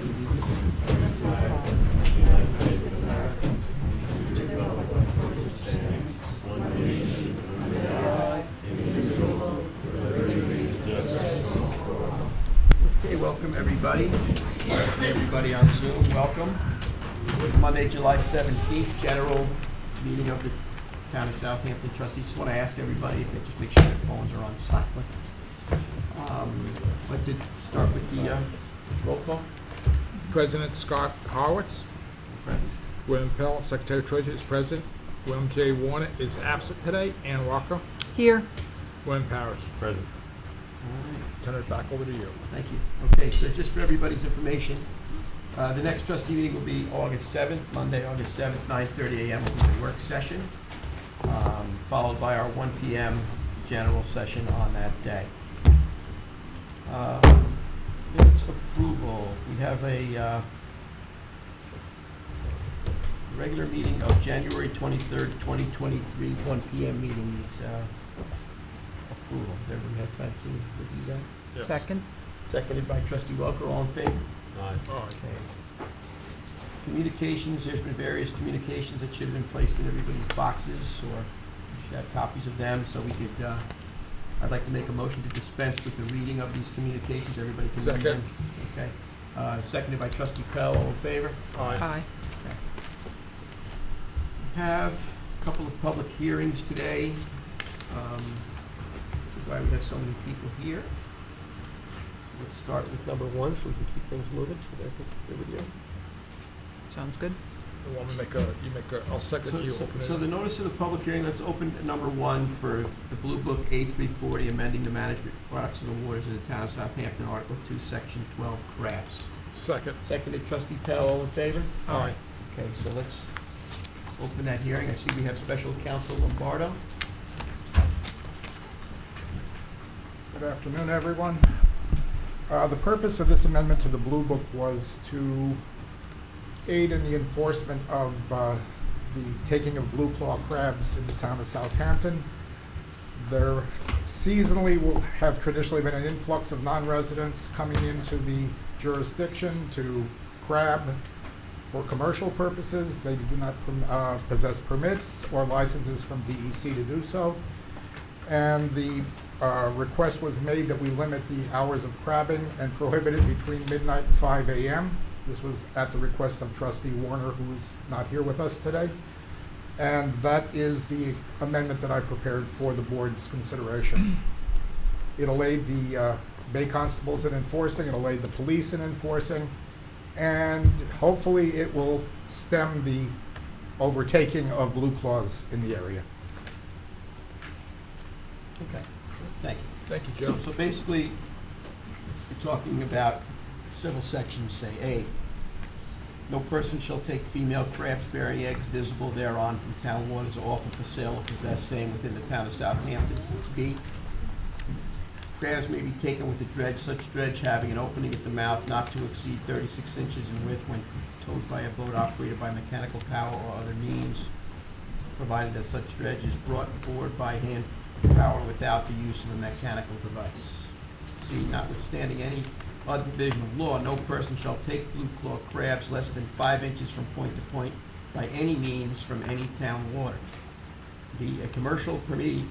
Okay, welcome everybody. Everybody on Zoom, welcome. Monday, July 17th, general meeting of the Town of Southampton Trustees. Just want to ask everybody if they just make sure their phones are on silent. I'd like to start with the roll call. President Scott Horwitz. Present. William Pell, Secretary Treasurer, is present. William J. Warner is absent today. Ann Walker. Here. William Parrish. Present. All right. Turn it back over to you. Thank you. Okay, so just for everybody's information, the next trustee meeting will be August 7th, Monday, August 7th, 9:30 a.m. will be the work session, followed by our 1 p.m. general session on that day. Minutes approval. We have a regular meeting of January 23rd, 2023, 1 p.m. meeting needs approval. Has everyone had time to review that? Yes. Second. Seconded by Trustee Welker. All in favor? Aye. Okay. Communications, there's been various communications that should have been placed in everybody's boxes, or you should have copies of them, so we could, I'd like to make a motion to dispense with the reading of these communications. Everybody can read them. Second. Okay. Seconded by Trustee Pell. All in favor? Aye. We have a couple of public hearings today. Which is why we have so many people here. Let's start with number one so we can keep things moving. Is that good with you? Sounds good. You want me to I'll second you. Open it. So the notice of the public hearing, let's open number one for the Blue Book A340, amending the management products of the waters of the town of Southampton, Article 2, Section 12, crabs. Second. Seconded, Trustee Pell, all in favor? Aye. Okay, so let's open that hearing. I see we have Special Counsel Lombardo. Good afternoon, everyone. The purpose of this amendment to the Blue Book was to aid in the enforcement of the taking of blue claw crabs in the town of Southampton. There seasonally will have traditionally been an influx of non-residents coming into the jurisdiction to crab for commercial purposes. They do not possess permits or licenses from DEC to do so. And the request was made that we limit the hours of crabbing and prohibit it between midnight and 5 a.m. This was at the request of Trustee Warner, who's not here with us today. And that is the amendment that I prepared for the board's consideration. It'll aid the Bay Constables in enforcing, it'll aid the police in enforcing, and hopefully it will stem the overtaking of blue claws in the area. Okay, thank you. Thank you, Joe. So basically, you're talking about several sections, say A, no person shall take female crabs bearing eggs visible thereon from town waters or offer for sale or possess same within the town of Southampton. B, crabs may be taken with a dredge, such dredge having an opening at the mouth not to exceed 36 inches in width when towed by a boat operated by mechanical power or other means, provided that such dredge is brought aboard by hand power without the use of a mechanical device. C, notwithstanding any other division of law, no person shall take blue claw crabs less than 5 inches from point to point by any means from any town water. D, a commercial permittee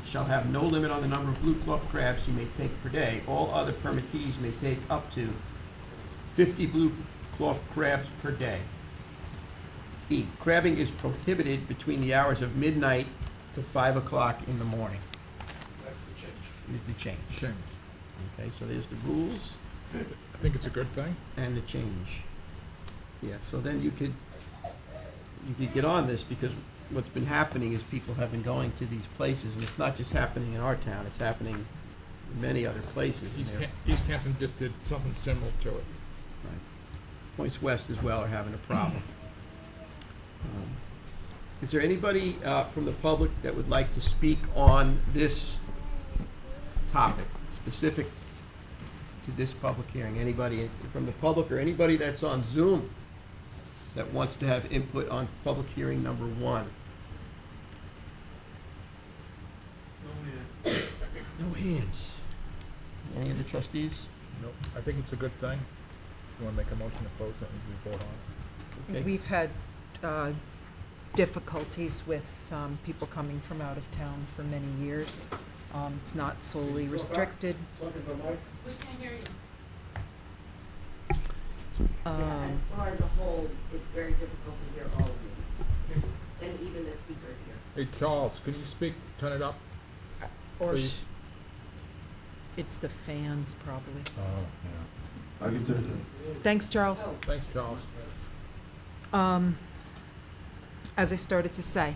shall have no limit on the number of blue claw crabs he may take per day. All other permittees may take up to 50 blue claw crabs per day. E, crabbing is prohibited between the hours of midnight to 5 o'clock in the morning. That's the change. Is the change. Change. Okay, so there's the rules I think it's a good thing. and the change. Yeah, so then you could get on this, because what's been happening is people have been going to these places, and it's not just happening in our town, it's happening in many other places. and they're- East Hampton just did something similar to it. Right. Points West as well are having a problem. Is there anybody from the public that would like to speak on this topic, specific to this public hearing? Anybody from the public or anybody that's on Zoom that wants to have input on public hearing number one? No hands. Any of the trustees? Nope. I think it's a good thing. You wanna make a motion to close it and we vote on Okay. We've had difficulties with people coming from out of town for many years. It's not solely restricted. Yeah, as far as a whole, it's very difficult to hear all of you, and even the speaker here. it? Hey, Charles, can you speak, turn it up? Or Please. it's the fans, probably. Oh, yeah. I can turn Thanks, Charles. Thanks, Charles. As I started to say,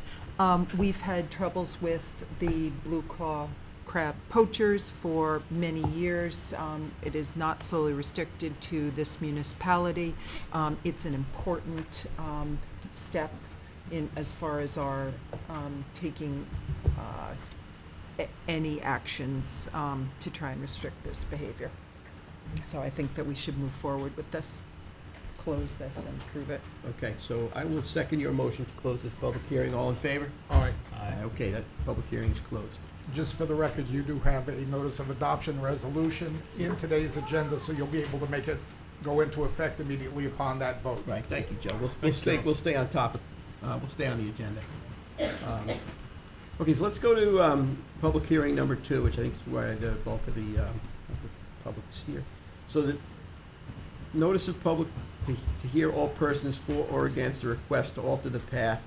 we've had troubles with the blue claw crab poachers for many years. It is not solely restricted to this municipality. It's an important step in as far as our taking any actions to try and restrict this behavior. So I think that we should move forward with this, close this and approve it. Okay, so I will second your motion to close this public hearing. All in favor? All right, Okay, that public hearing is closed. Just for the record, you do have a notice of adoption resolution in today's agenda, so you'll be able to make it go into effect immediately upon that vote. Right, thank you, Joe. We'll Thanks, stay, Joe. we'll stay on top of, we'll stay on the agenda. Okay, so let's go to public hearing number 2, which I think is where the bulk of the public is here. So the notice of public to hear all persons for or against a request to alter the path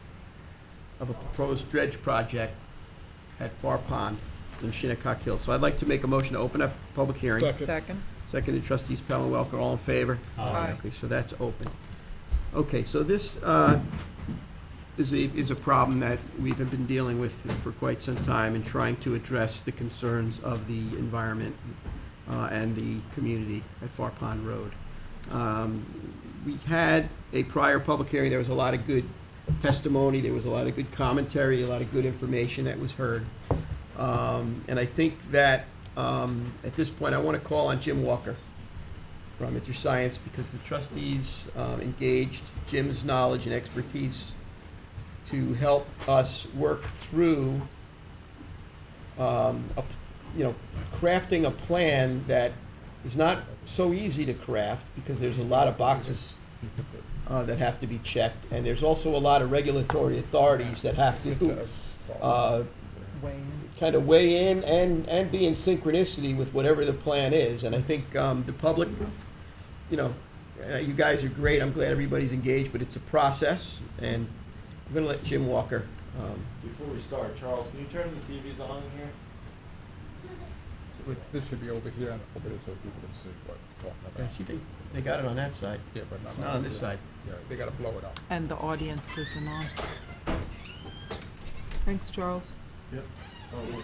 of a proposed dredge project at Far Pond in Shinnecock Hills. So I'd like to make a motion to open up public hearing. Second. Second? Seconded trustees Pell and Welker, all in favor? Aye. Okay, so that's open. Okay, so this is a problem that we've been dealing with for quite some time and trying to address the concerns of the environment and the community at Far Pond Road. We had a prior public hearing. There was a lot of good testimony. There was a lot of good commentary, a lot of good information that was heard. And I think that at this point, I want to call on Jim Walker from InterScience because the trustees engaged Jim's knowledge and expertise to help us work through, crafting a plan that is not so easy to craft because there's a lot of boxes that have to be checked, and there's also a lot of regulatory authorities that have to Wayne? kind of weigh in and be in synchronicity with whatever the plan is. And I think the public, you guys are great. I'm glad everybody's engaged, but it's a process, and I'm going to let Jim Walker. Before we start, Charles, can you turn the TVs on in here? This should be over here and over there so people can see what we're talking Yeah, about. see, they got it on that side, Yeah, but not on this side. Yeah, they gotta blow it up. And the audience isn't on. Thanks, Charles. Yep. Oh,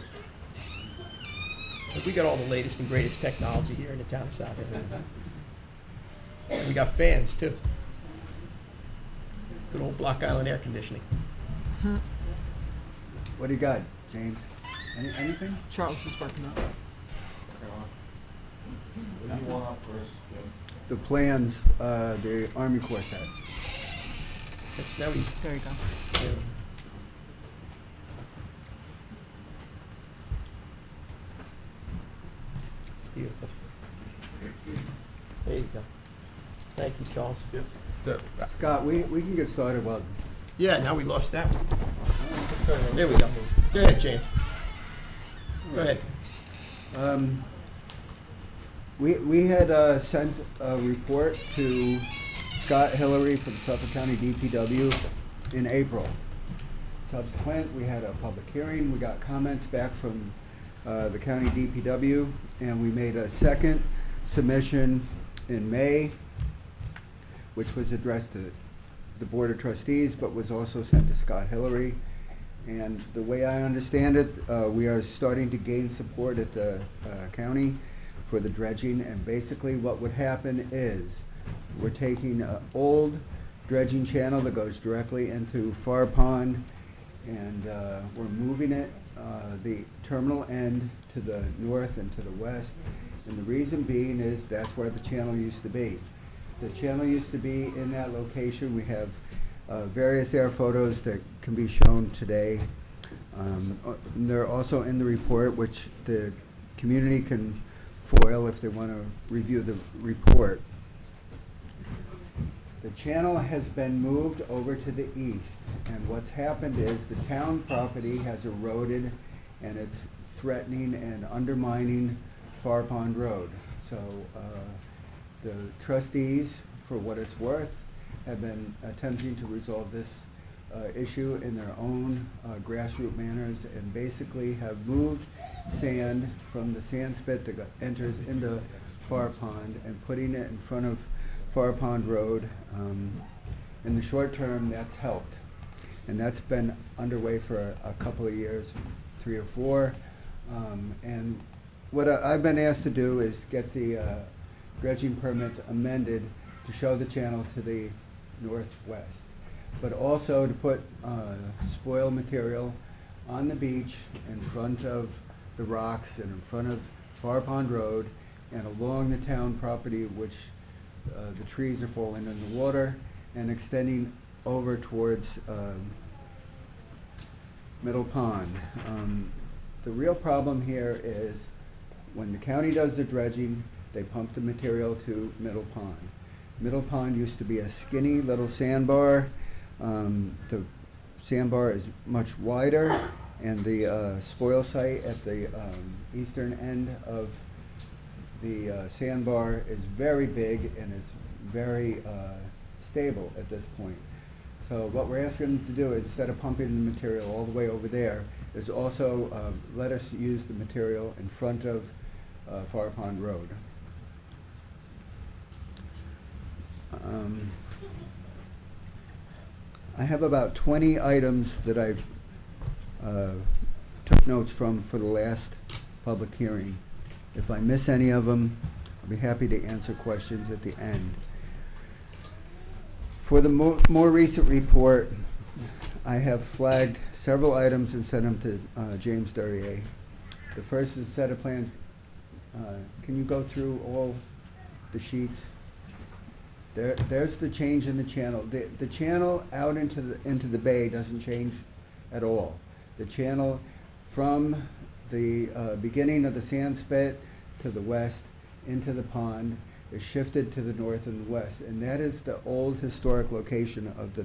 look. We got all the latest and greatest technology here in the town of South End. And we got fans, too. Good old Block Island air conditioning. What do you got, James? Anything? Charles is working on it. What do you want up first, Jim? The plans, the Army Corps set. That's now we. There you go. Beautiful. There you go. Thank you, Charles. Yes. Scott, we can get started. Well, Yeah, now we lost that one. There we go. Go ahead, James. Go ahead. we had sent a report to Scott Hillary from Suffolk County DPW in April. Subsequent, we had a public hearing. We got comments back from the county DPW, and we made a second submission in May, which was addressed to the Board of Trustees, but was also sent to Scott Hillary. And the way I understand it, we are starting to gain support at the county for the dredging, and basically what would happen is we're taking an old dredging channel that goes directly into Far Pond, and we're moving it, the terminal end to the north and to the west. And the reason being is that's where the channel used to be. The channel used to be in that location. We have various air photos that can be shown today. They're also in the report, which the community can foil if they want to review the report. The channel has been moved over to the east, and what's happened is the town property has eroded, and it's threatening and undermining Far Pond Road. So the trustees, for what it's worth, have been attempting to resolve this issue in their own grassroots manners, and basically have moved sand from the sand spit that enters into Far Pond and putting it in front of Far Pond Road. In the short term, that's helped, and that's been underway for a couple of years, 3 or 4. And what I've been asked to do is get the dredging permits amended to show the channel to the northwest, but also to put spoil material on the beach in front of the rocks and in front of Far Pond Road and along the town property, which the trees are falling in the water, and extending over towards Middle Pond. The real problem here is when the county does the dredging, they pump the material to Middle Pond. Middle Pond used to be a skinny little sandbar. The sandbar is much wider, and the spoil site at the eastern end of the sandbar is very big, and it's very stable at this point. So what we're asking them to do, instead of pumping the material all the way over there, is also let us use the material in front of Far Pond Road. I have about 20 items that I took notes from for the last public hearing. If I miss any of them, I'll be happy to answer questions at the end. For the more recent report, I have flagged several items and sent them to James Durrier. The first is a set of plans. Can you go through all the sheets? There's the change in the channel. The channel out into the bay doesn't change at all. The channel from the beginning of the sand spit to the west into the pond is shifted to the north and the west, and that is the old historic location of the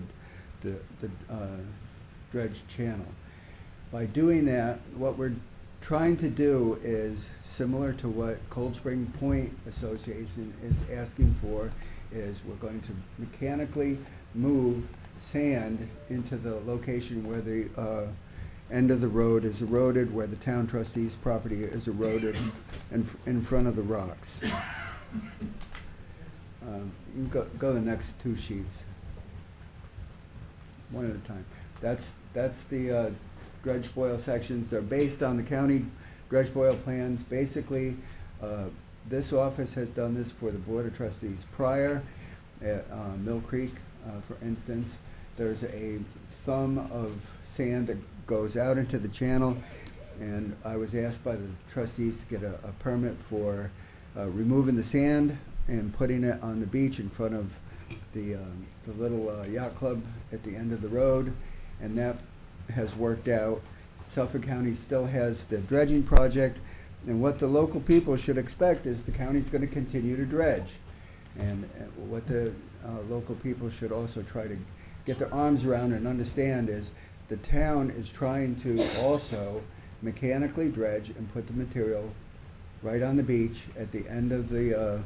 dredged channel. By doing that, what we're trying to do is similar to what Cold Spring Point Association is asking for, is we're going to mechanically move sand into the location where the end of the road is eroded, where the town trustees' property is eroded in front of the rocks. You can go the next 2 sheets. One at a time. That's the dredge spoil sections. They're based on the county dredge spoil plans. Basically, this office has done this for the Board of Trustees prior. At Mill Creek, for instance, there's a thumb of sand that goes out into the channel, and I was asked by the trustees to get a permit for removing the sand and putting it on the beach in front of the little yacht club at the end of the road, and that has worked out. Suffolk County still has the dredging project, and what the local people should expect is the county's going to continue to dredge. And what the local people should also try to get their arms around and understand is the town is trying to also mechanically dredge and put the material right on the beach at the end of the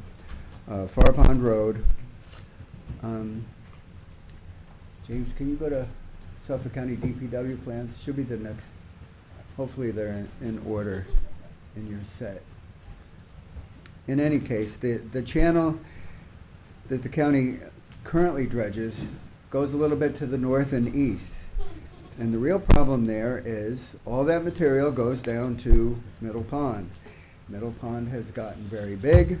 Far Pond Road. James, can you go to Suffolk County DPW plans? Should be the next. Hopefully they're in order in your set. In any case, the channel that the county currently dredges goes a little bit to the north and east. And the real problem there is all that material goes down to Middle Pond. Middle Pond has gotten very big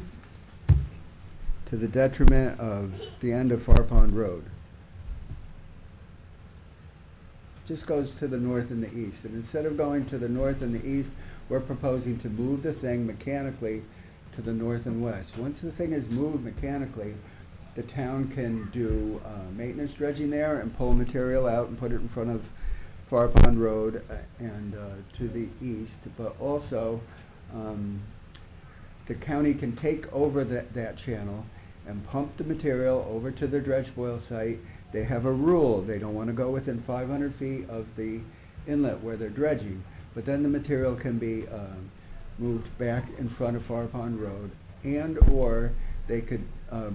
to the detriment of the end of Far Pond Road. It just goes to the north and the east. And instead of going to the north and the east, we're proposing to move the thing mechanically to the north and west. Once the thing is moved mechanically, the town can do maintenance dredging there and pull material out and put it in front of Far Pond Road and to the east. But also, the county can take over that channel and pump the material over to their dredge boil site. They have a rule, they don't want to go within 500 feet of the inlet where they're dredging, but then the material can be moved back in front of Far Pond Road, and/or they could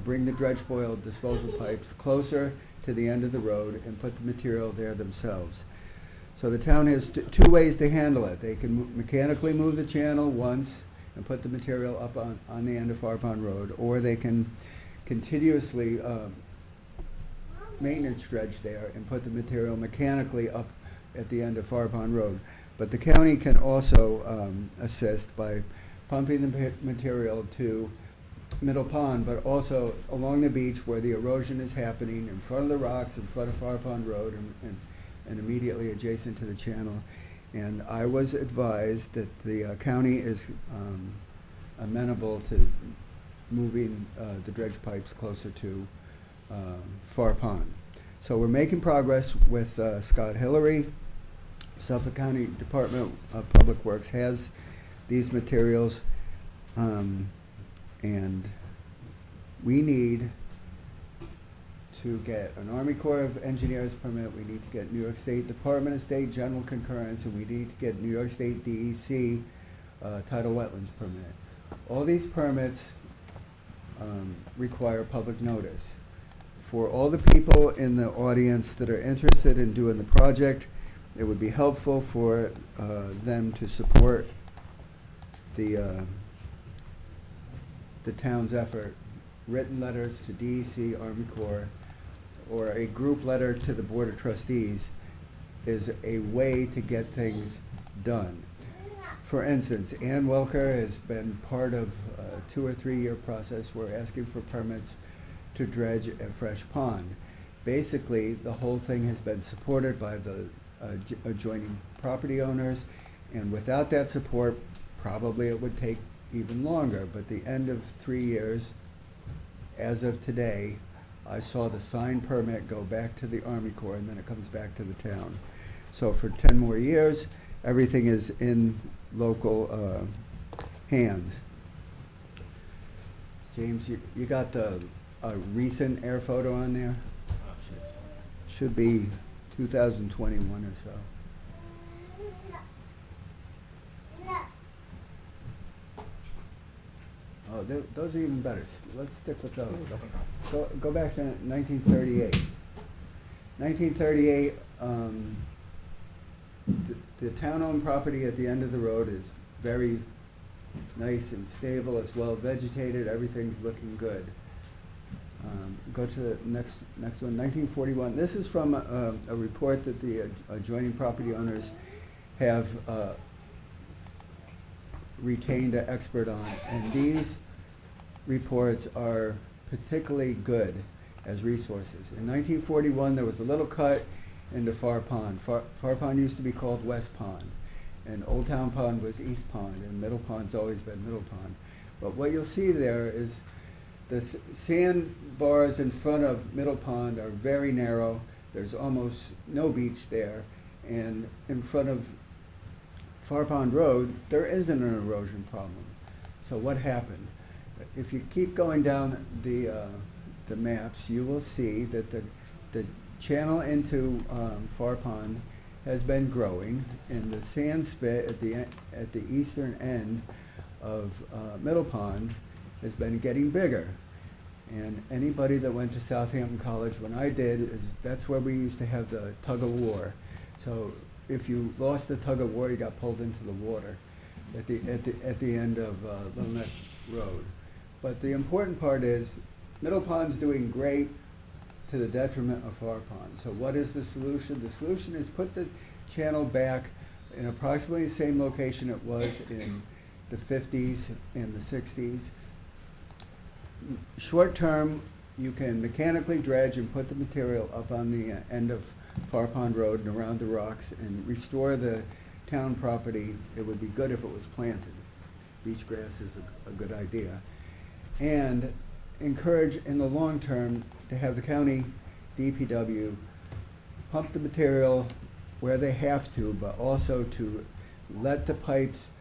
bring the dredge boil disposal pipes closer to the end of the road and put the material there themselves. So the town has two ways to handle it. They can mechanically move the channel once and put the material up on the end of Far Pond Road, or they can continuously maintenance dredge there and put the material mechanically up at the end of Far Pond Road. But the county can also assist by pumping the material to Middle Pond, but also along the beach where the erosion is happening, in front of the rocks, in front of Far Pond Road, and immediately adjacent to the channel. And I was advised that the county is amenable to moving the dredge pipes closer to Far Pond. So we're making progress with Scott Hillary. Suffolk County Department of Public Works has these materials, and we need to get an Army Corps of Engineers permit, we need to get New York State Department of State general concurrence, and we need to get New York State DEC tidal wetlands permit. All these permits require public notice. For all the people in the audience that are interested in doing the project, it would be helpful for them to support the town's effort. Written letters to DEC, Army Corps, or a group letter to the Board of Trustees is a way to get things done. For instance, Ann Welker has been part of a 2 or 3 year process. We're asking for permits to dredge at Fresh Pond. Basically, the whole thing has been supported by the adjoining property owners, and without that support, probably it would take even longer. But the end of 3 years, as of today, I saw the signed permit go back to the Army Corps, and then it comes back to the town. So for 10 more years, everything is in local hands. James, you got the recent air photo on there? Should be 2021 or so. Oh, those are even better. Let's stick with those. Go back to 1938. 1938, the town-owned property at the end of the road is very nice and stable. It's well vegetated. Everything's looking good. Go to the next one. 1941. This is from a report that the adjoining property owners have retained an expert on, and these reports are particularly good as resources. In 1941, there was a little cut into Far Pond. Far Pond used to be called West Pond, and Old Town Pond was East Pond, and Middle Pond's always been Middle Pond. But what you'll see there is the sandbars in front of Middle Pond are very narrow. There's almost no beach there, and in front of Far Pond Road, there isn't an erosion problem. So what happened? If you keep going down the maps, you will see that the channel into Far Pond has been growing, and the sand spit at the eastern end of Middle Pond has been getting bigger. And anybody that went to Southampton College when I did, that's where we used to have the tug of war. So if you lost the tug of war, you got pulled into the water at the end of Little Neck Road. But the important part is Middle Pond's doing great to the detriment of Far Pond. So what is the solution? The solution is put the channel back in approximately the same location it was in the 50s and the 60s. Short term, you can mechanically dredge and put the material up on the end of Far Pond Road and around the rocks and restore the town property. It would be good if it was planted. Beach grass is a good idea. And encourage in the long term to have the county DPW pump the material where they have to, but also to let the pipes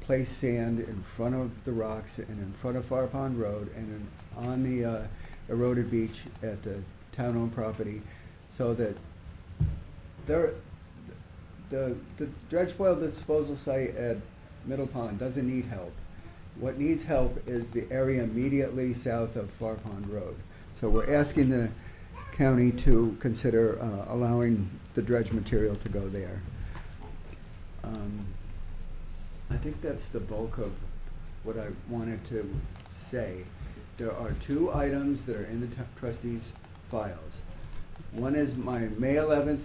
place sand in front of the rocks and in front of Far Pond Road and on the eroded beach at the town-owned property, so that the dredge spoil disposal site at Middle Pond doesn't need help. What needs help is the area immediately south of Far Pond Road. So we're asking the county to consider allowing the dredge material to go there. I think that's the bulk of what I wanted to say. There are two items that are in the trustees' files. One is my May 11th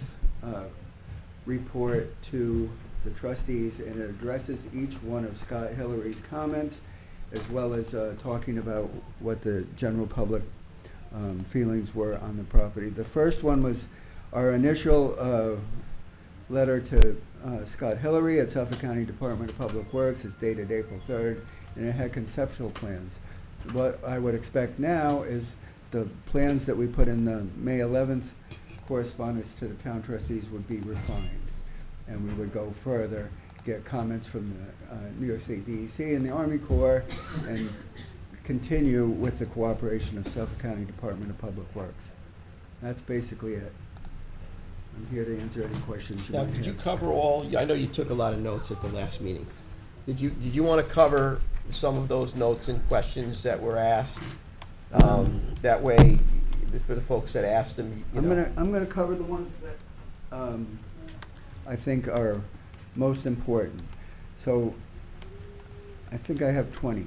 report to the trustees, and it addresses each one of Scott Hillary's comments, as well as talking about what the general public feelings were on the property. The first one was our initial letter to Scott Hillary at Suffolk County Department of Public Works. It's dated April 3rd, and it had conceptual plans. What I would expect now is the plans that we put in the May 11th correspondence to the town trustees would be refined, and we would go further, get comments from the New York State DEC and the Army Corps, and continue with the cooperation of Suffolk County Department of Public Works. That's basically it. I'm here to answer any questions you Now, might did you have. cover all, I know you took a lot of notes at the last meeting. Did you want to cover some of those notes and questions that were asked? That way, for the folks that asked them, you know. I'm gonna cover the ones that I think are most important. So I think I have 20.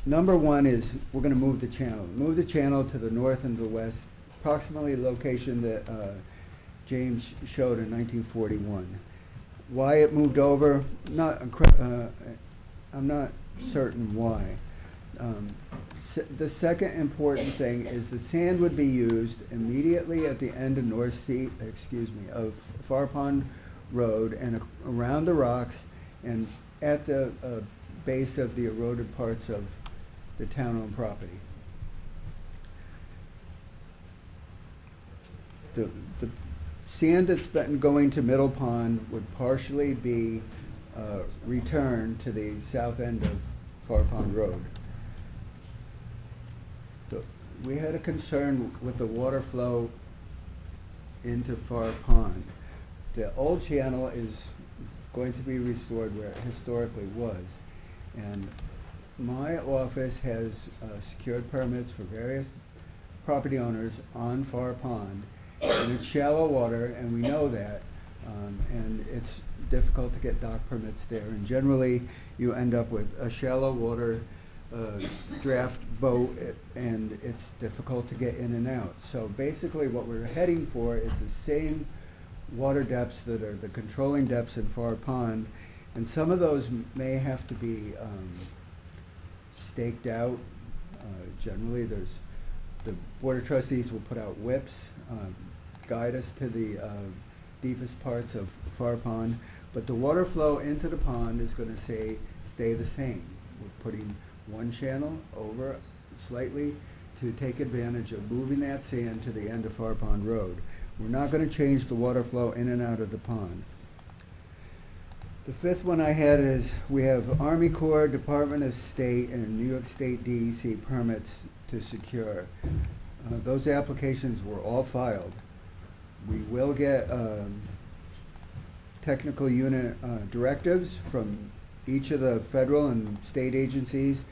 Number one is we're gonna move the channel. Move the channel to the north and the west, approximately the location that James showed in 1941. Why it moved over, I'm not certain why. The second important thing is the sand would be used immediately at the end of of Far Pond Road and around the rocks and at the base of the eroded parts of the town-owned property. The sand that's been going to Middle Pond would partially be returned to the south end of Far Pond Road. We had a concern with the water flow into Far Pond. The old channel is going to be restored where it historically was. And my office has secured permits for various property owners on Far Pond. And it's shallow water, and we know that. And it's difficult to get dock permits there. And generally, you end up with a shallow water draft boat, and it's difficult to get in and out. So basically what we're heading for is the same water depths that are the controlling depths in Far Pond, and some of those may have to be staked out. Generally, the Board of Trustees will put out whips, guide us to the deepest parts of Far Pond, but the water flow into the pond is going to stay the same. We're putting one channel over slightly to take advantage of moving that sand to the end of Far Pond Road. We're not going to change the water flow in and out of the pond. The fifth one I had is we have Army Corps, Department of State, and New York State DEC permits to secure. Those applications were all filed. We will get technical unit directives from each of the federal and state agencies,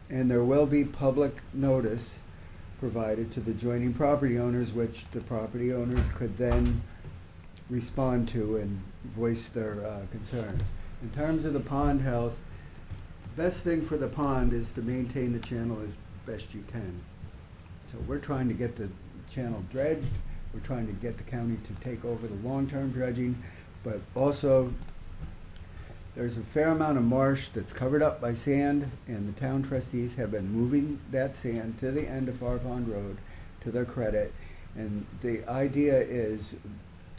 and there will be public notice provided to the joining property owners, which the property owners could then respond to and voice their concerns. In terms of the pond health, best thing for the pond is to maintain the channel as best you can. So we're trying to get the channel dredged. We're trying to get the county to take over the long-term dredging, but also there's a fair amount of marsh that's covered up by sand, and the town trustees have been moving that sand to the end of Far Pond Road, to their credit. And the idea is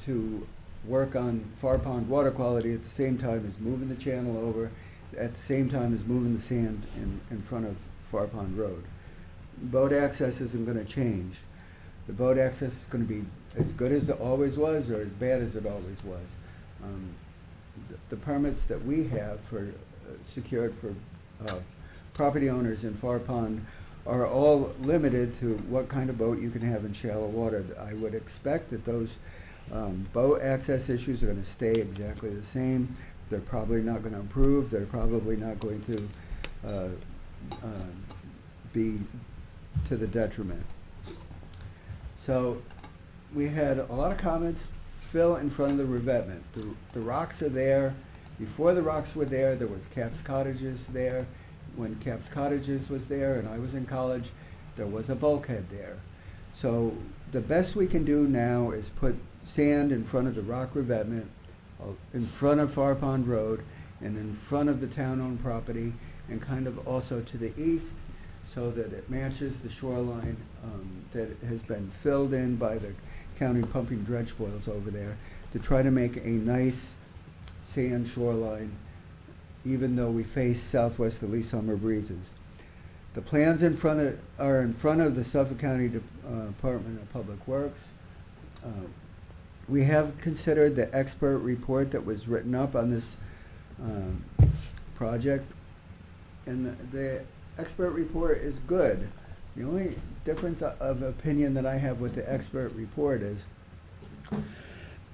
to work on Far Pond water quality at the same time as moving the channel over, at the same time as moving the sand in front of Far Pond Road. Boat access isn't going to change. The boat access is going to be as good as it always was, or as bad as it always was. The permits that we have for secured for property owners in Far Pond are all limited to what kind of boat you can have in shallow water. I would expect that those boat access issues are gonna stay exactly the same. They're probably not gonna improve, they're probably not going to be to the detriment. So, we had a lot of comments. Fill in front of the revetment. The rocks are there. Before the rocks were there was Cap's Cottages there. When Cap's Cottages was there and I was in college, there was a bulkhead there. So the best we can do now is put sand in front of the rock revetment, in front of Far Pond Road, and in front of the town-owned property, and kind of also to the east, so that it matches the shoreline that has been filled in by the county pumping dredge spoils over there, to try to make a nice sand shoreline, even though we face southwesterly summer breezes. The plans are in front of the Suffolk County Department of Public Works. We have considered the expert report that was written up on this project, and the expert report is good. The only difference of opinion that I have with the expert report is,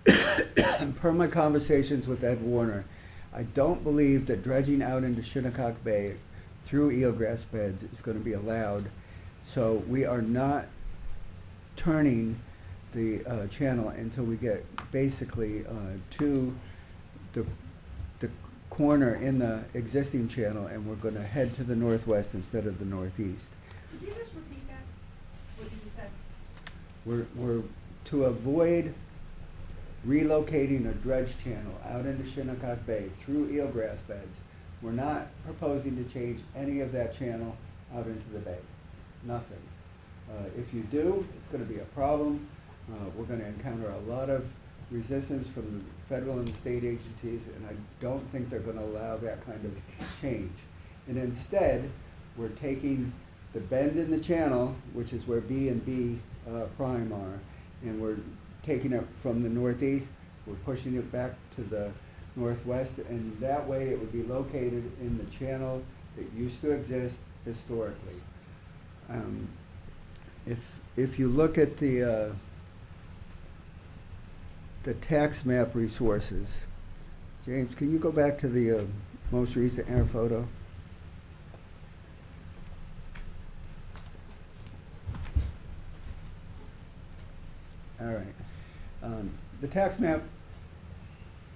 per my conversations with Ed Warner, I don't believe that dredging out into Shinnecock Bay through eelgrass beds is going to be allowed. So we are not turning the channel until we get basically to the corner in the existing channel, and we're going to head to the northwest instead of the northeast. Could you just repeat that, what you just said? We're to avoid relocating a dredge channel out into Shinnecock Bay through eelgrass beds. We're not proposing to change any of that channel out into the bay. Nothing. If you do, it's going to be a problem. We're going to encounter a lot of resistance from the federal and state agencies, and I don't think they're going to allow that kind of change. And instead, we're taking the bend in the channel, which is where B and B prime are, and we're taking it from the northeast, we're pushing it back to the northwest, and that way it would be located in the channel that used to exist historically. If you look at the tax map resources, James, can you go back to the most recent air photo? All right. The tax map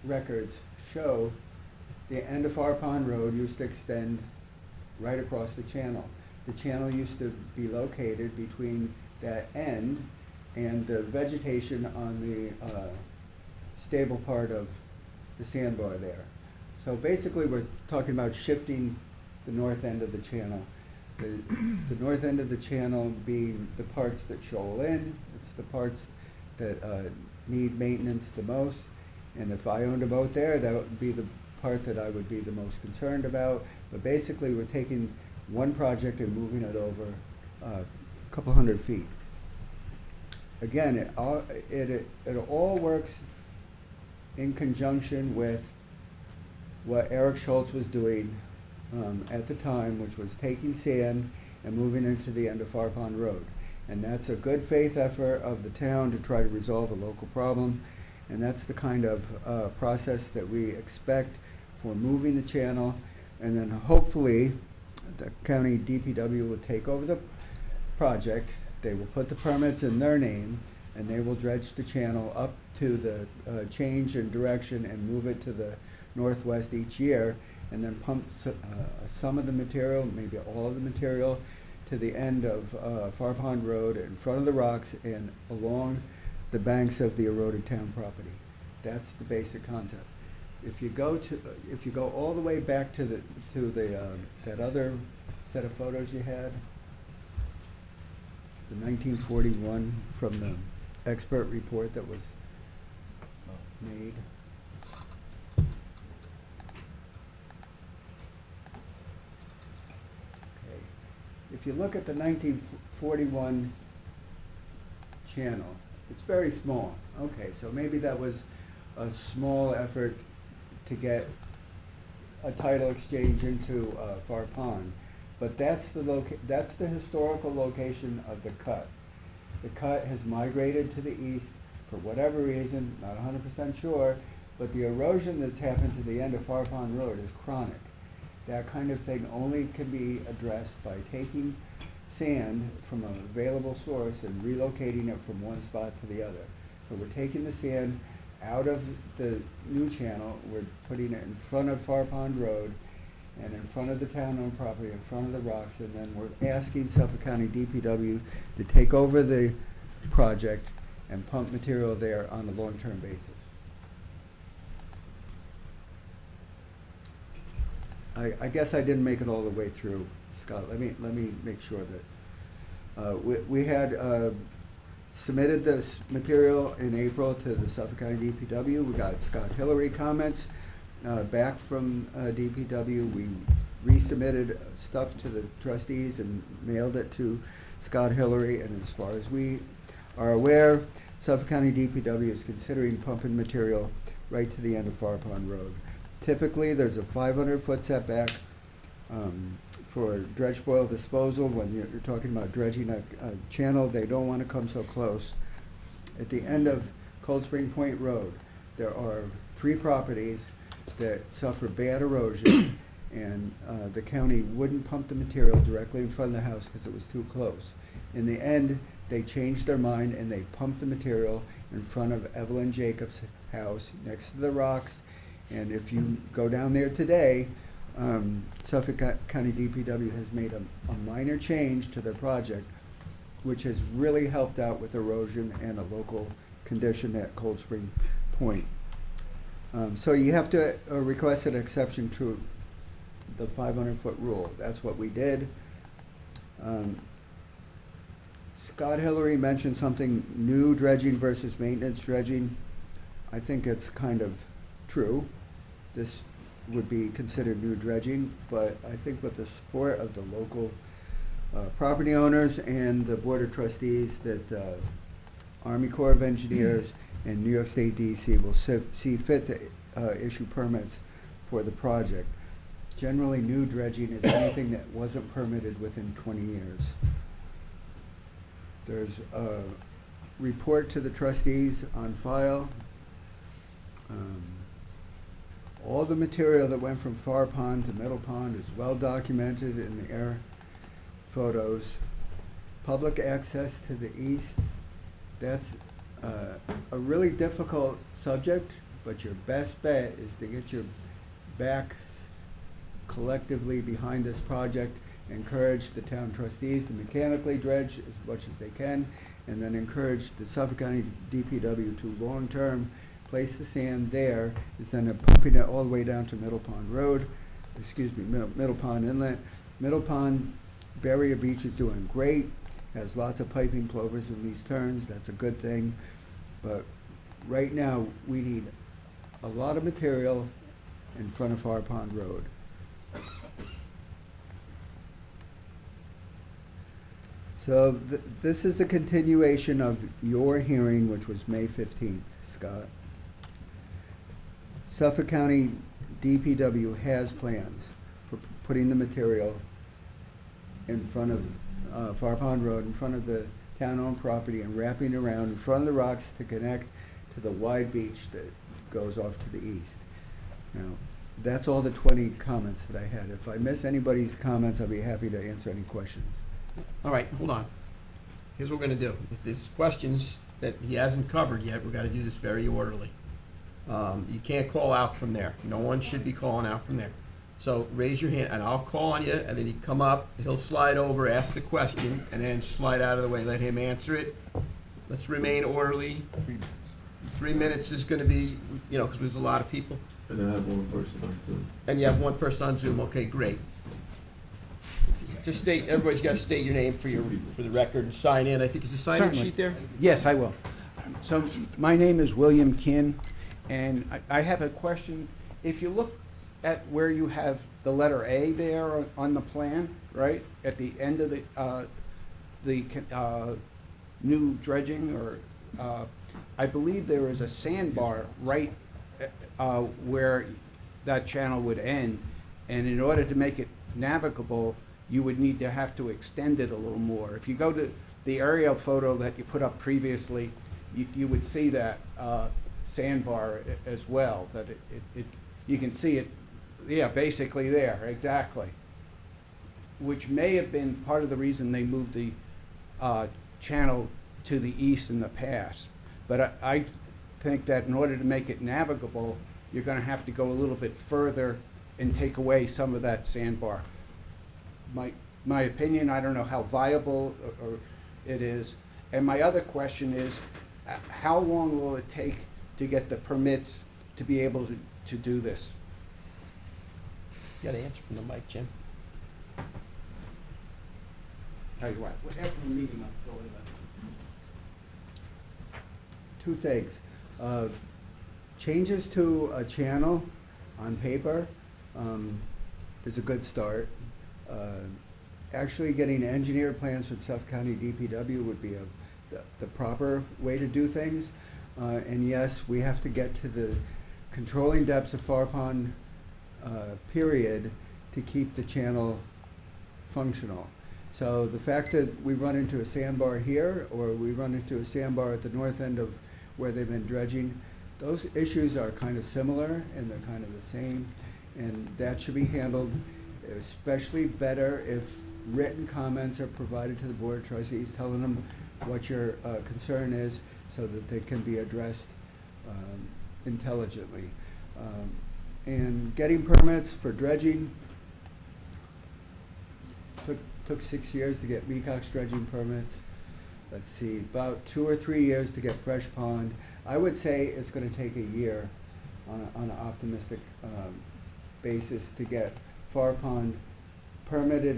records show the end of Far Pond Road used to extend right across the channel. The channel used to be located between that end and the vegetation on the stable part of the sandbar there. So basically we're talking about shifting the north end of the channel. The north end of the channel being the parts that shoal in, it's the parts that need maintenance the most. And if I owned a boat there, that would be the part that I would be the most concerned about. But basically we're taking one project and moving it over a couple hundred feet. Again, it all works in conjunction with what Eric Schultz was doing at the time, which was taking sand and moving into the end of Far Pond Road. And that's a good faith effort of the town to try to resolve a local problem. And that's the kind of process that we expect for moving the channel. And then hopefully the county DPW will take over the project. They will put the permits in their name, and they will dredge the channel up to the change in direction and move it to the northwest each year, and then pump some of the material, maybe all of the material, to the end of Far Pond Road in front of the rocks and along the banks of the eroded town property. That's the basic concept. If you go all the way back to that other set of photos you had, the 1941 from the expert report that was made. Okay. If you look at the 1941 channel, it's very small. Okay, so maybe that was a small effort to get a title exchange into Far Pond. But that's the historical location of the cut. The cut has migrated to the east for whatever reason, not 100% sure, but the erosion that's happened to the end of Far Pond Road is chronic. That kind of thing only can be addressed by taking sand from an available source and relocating it from one spot to the other. So we're taking the sand out of the new channel, we're putting it in front of Far Pond Road and in front of the town-owned property, in front of the rocks, and then we're asking Suffolk County DPW to take over the project and pump material there on a long-term basis. I guess I didn't make it all the way through, Scott. Let me make sure that we had submitted this material in April to the Suffolk County DPW. We got Scott Hillary comments back from DPW. We resubmitted stuff to the trustees and mailed it to Scott Hillary. And as far as we are aware, Suffolk County DPW is considering pumping material right to the end of Far Pond Road. Typically, there's a 500-foot setback for dredge spoil disposal. When you're talking about dredging a channel, they don't want to come so close. At the end of Cold Spring Point Road, there are 3 properties that suffer bad erosion, and the county wouldn't pump the material directly in front of the house because it was too close. In the end, they changed their mind and they pumped the material in front of Evelyn Jacobs' house next to the rocks. And if you go down there today, Suffolk County DPW has made a minor change to their project, which has really helped out with erosion and a local condition at Cold Spring Point. So you have to request an exception to the 500-foot rule. That's what we did. Scott Hillary mentioned something, new dredging versus maintenance dredging. I think it's kind of true. This would be considered new dredging, but I think with the support of the local property owners and the Board of Trustees, that Army Corps of Engineers and New York State DEC will see fit to issue permits for the project. Generally, new dredging is anything that wasn't permitted within 20 years. There's a report to the trustees on file. All the material that went from Far Pond to Middle Pond is well documented in the air photos. Public access to the east, that's a really difficult subject, but your best bet is to get your backs collectively behind this project, encourage the town trustees to mechanically dredge as much as they can, and then encourage the Suffolk County DPW to long-term place the sand there instead of pumping it all the way down to Middle Pond Road, Middle Pond Inlet. Middle Pond Barrier Beach is doing great, has lots of piping plovers in these turns, that's a good thing. But right now, we need a lot of material in front of Far Pond Road. So this is a continuation of your hearing, which was May 15th, Scott. Suffolk County DPW has plans for putting the material in front of Far Pond Road, in front of the town-owned property, and wrapping around in front of the rocks to connect to the wide beach that goes off to the east. Now, that's all the 20 comments that I had. If I miss anybody's comments, I'll be happy to answer any questions. All right, hold on. Here's what we're gonna do. If there's questions that he hasn't covered yet, we've gotta do this very orderly. You can't call out from there. No one should be calling out from there. So raise your hand, and I'll call on you, and then you come up, he'll slide over, ask the question, and then slide out of the way, let him answer it. Let's remain orderly. 3 minutes is gonna be, because there's a lot of people. And I have one person on Zoom. And you have one person on Zoom, okay, great. Just state, everybody's gotta state your name for the record and sign in. I think, is the sign-in Certainly. sheet there? Yes, I will. So my name is William Kinn, and I have a question. If you look at where you have the letter A there on the plan, right, at the end of the new dredging, or I believe there is a sandbar right where that channel would end. And in order to make it navigable, you would need to have to extend it a little more. If you go to the aerial photo that you put up previously, you would see that sandbar as well, that you can see it, yeah, basically there, exactly. Which may have been part of the reason they moved the channel to the east in the past. But I think that in order to make it navigable, you're gonna have to go a little bit further and take away some of that sandbar. My opinion, I don't know how viable or it is. And my other question is, how long will it take to get the permits to be able to do this? You got to answer from the mic, Jim. Tell you what, after the meeting, I'll fill it up. Two things. Changes to a channel on paper is a good start. Actually getting engineered plans from Suffolk County DPW would be the proper way to do things. And yes, we have to get to the controlling depths of Far Pond period to keep the channel functional. So the fact that we run into a sandbar here, or we run into a sandbar at the north end of where they've been dredging, those issues are kind of similar and they're kind of the same. And that should be handled especially better if written comments are provided to the Board of Trustees telling them what your concern is so that they can be addressed intelligently. And getting permits for dredging took 6 years to get Mecox dredging permits. Let's see, about 2 or 3 years to get Fresh Pond. I would say it's gonna take a year on an optimistic basis to get Far Pond permitted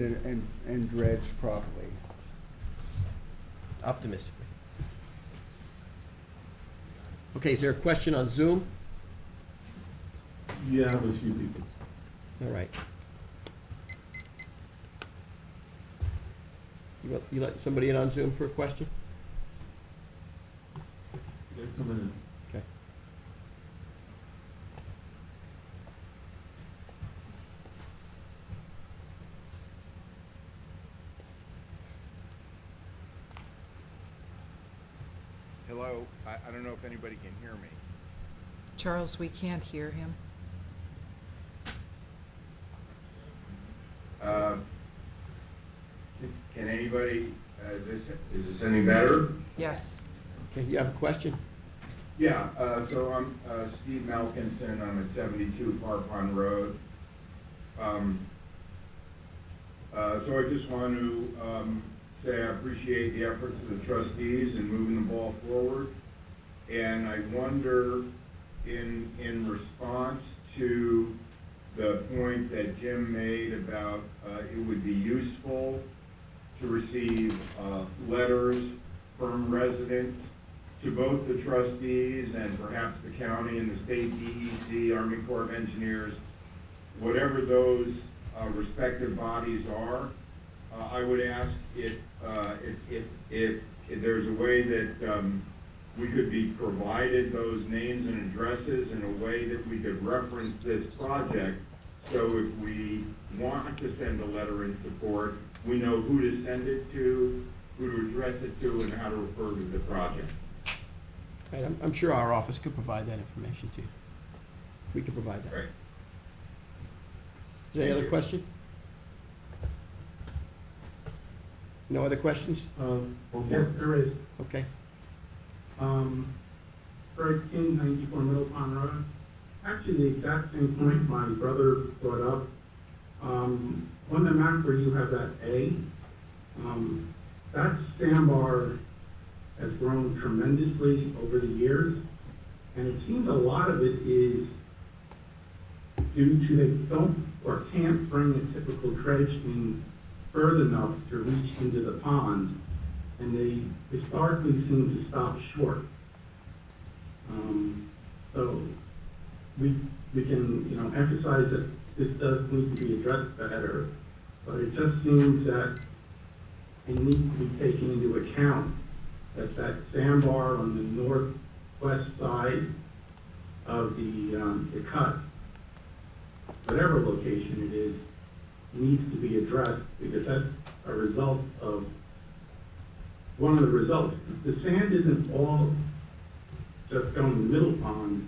and dredged properly. Optimistically. Okay, is there a question on Zoom? Yeah, I have a few people. All right. You let somebody in on Zoom for a question? They're coming in. Okay. Hello, I don't know if anybody can hear me. Charles, we can't hear him. Can anybody, is this any better? Yes. Okay, you have a question? Yeah, so I'm Steve Malkinson, I'm at 72 Far Pond Road. So I just want to say I appreciate the efforts of the trustees in moving the ball forward. And I wonder, in response to the point that Jim made about it would be useful to receive letters from residents to both the trustees and perhaps the county and the state DEC, Army Corps of Engineers, whatever those respective bodies are. I would ask if there's a way that we could be provided those names and addresses in a way that we could reference this project. So if we want to send a letter in support, we know who to send it to, who to address it to, and how to refer to the project. Right, I'm sure our office could provide that information to you. We could provide that. Right. Is there any other question? No other questions? Yes, there is. Okay. Fred King, 94 Middle Pond Road. Actually, the exact same point my brother brought up. On the map where you have that A, that sandbar has grown tremendously over the years. And it seems a lot of it is due to they don't or can't bring a typical dredge in further enough to reach into the pond, and they historically seem to stop short. So we can, emphasize that this does need to be addressed better, but it just seems that it needs to be taken into account that that sandbar on the northwest side of the cut whatever location it is, needs to be addressed, because that's a result of, one of the results. The sand isn't all just going to Middle Pond.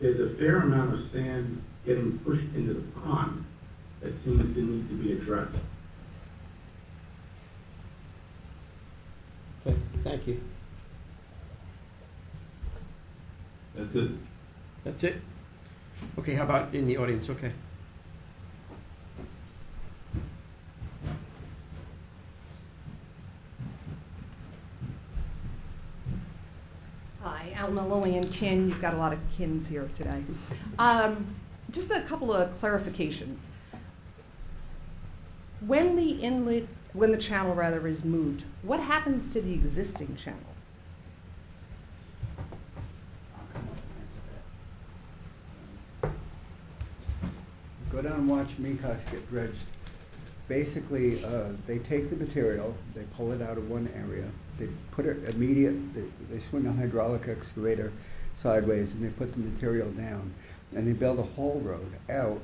There's a fair amount of sand getting pushed into the pond that seems to need to be addressed. Okay, thank you. That's it. That's it? Okay, how about in the audience? Okay. Hi, Alma Lillian Kin. You've got a lot of Kins here today. Just a couple of clarifications. When the channel rather is moved, what happens to the existing channel? Go down and watch Mecox get dredged. Basically, they take the material, they pull it out of one area, they put it they swing a hydraulic excavator sideways and they put the material down. And they build a whole road out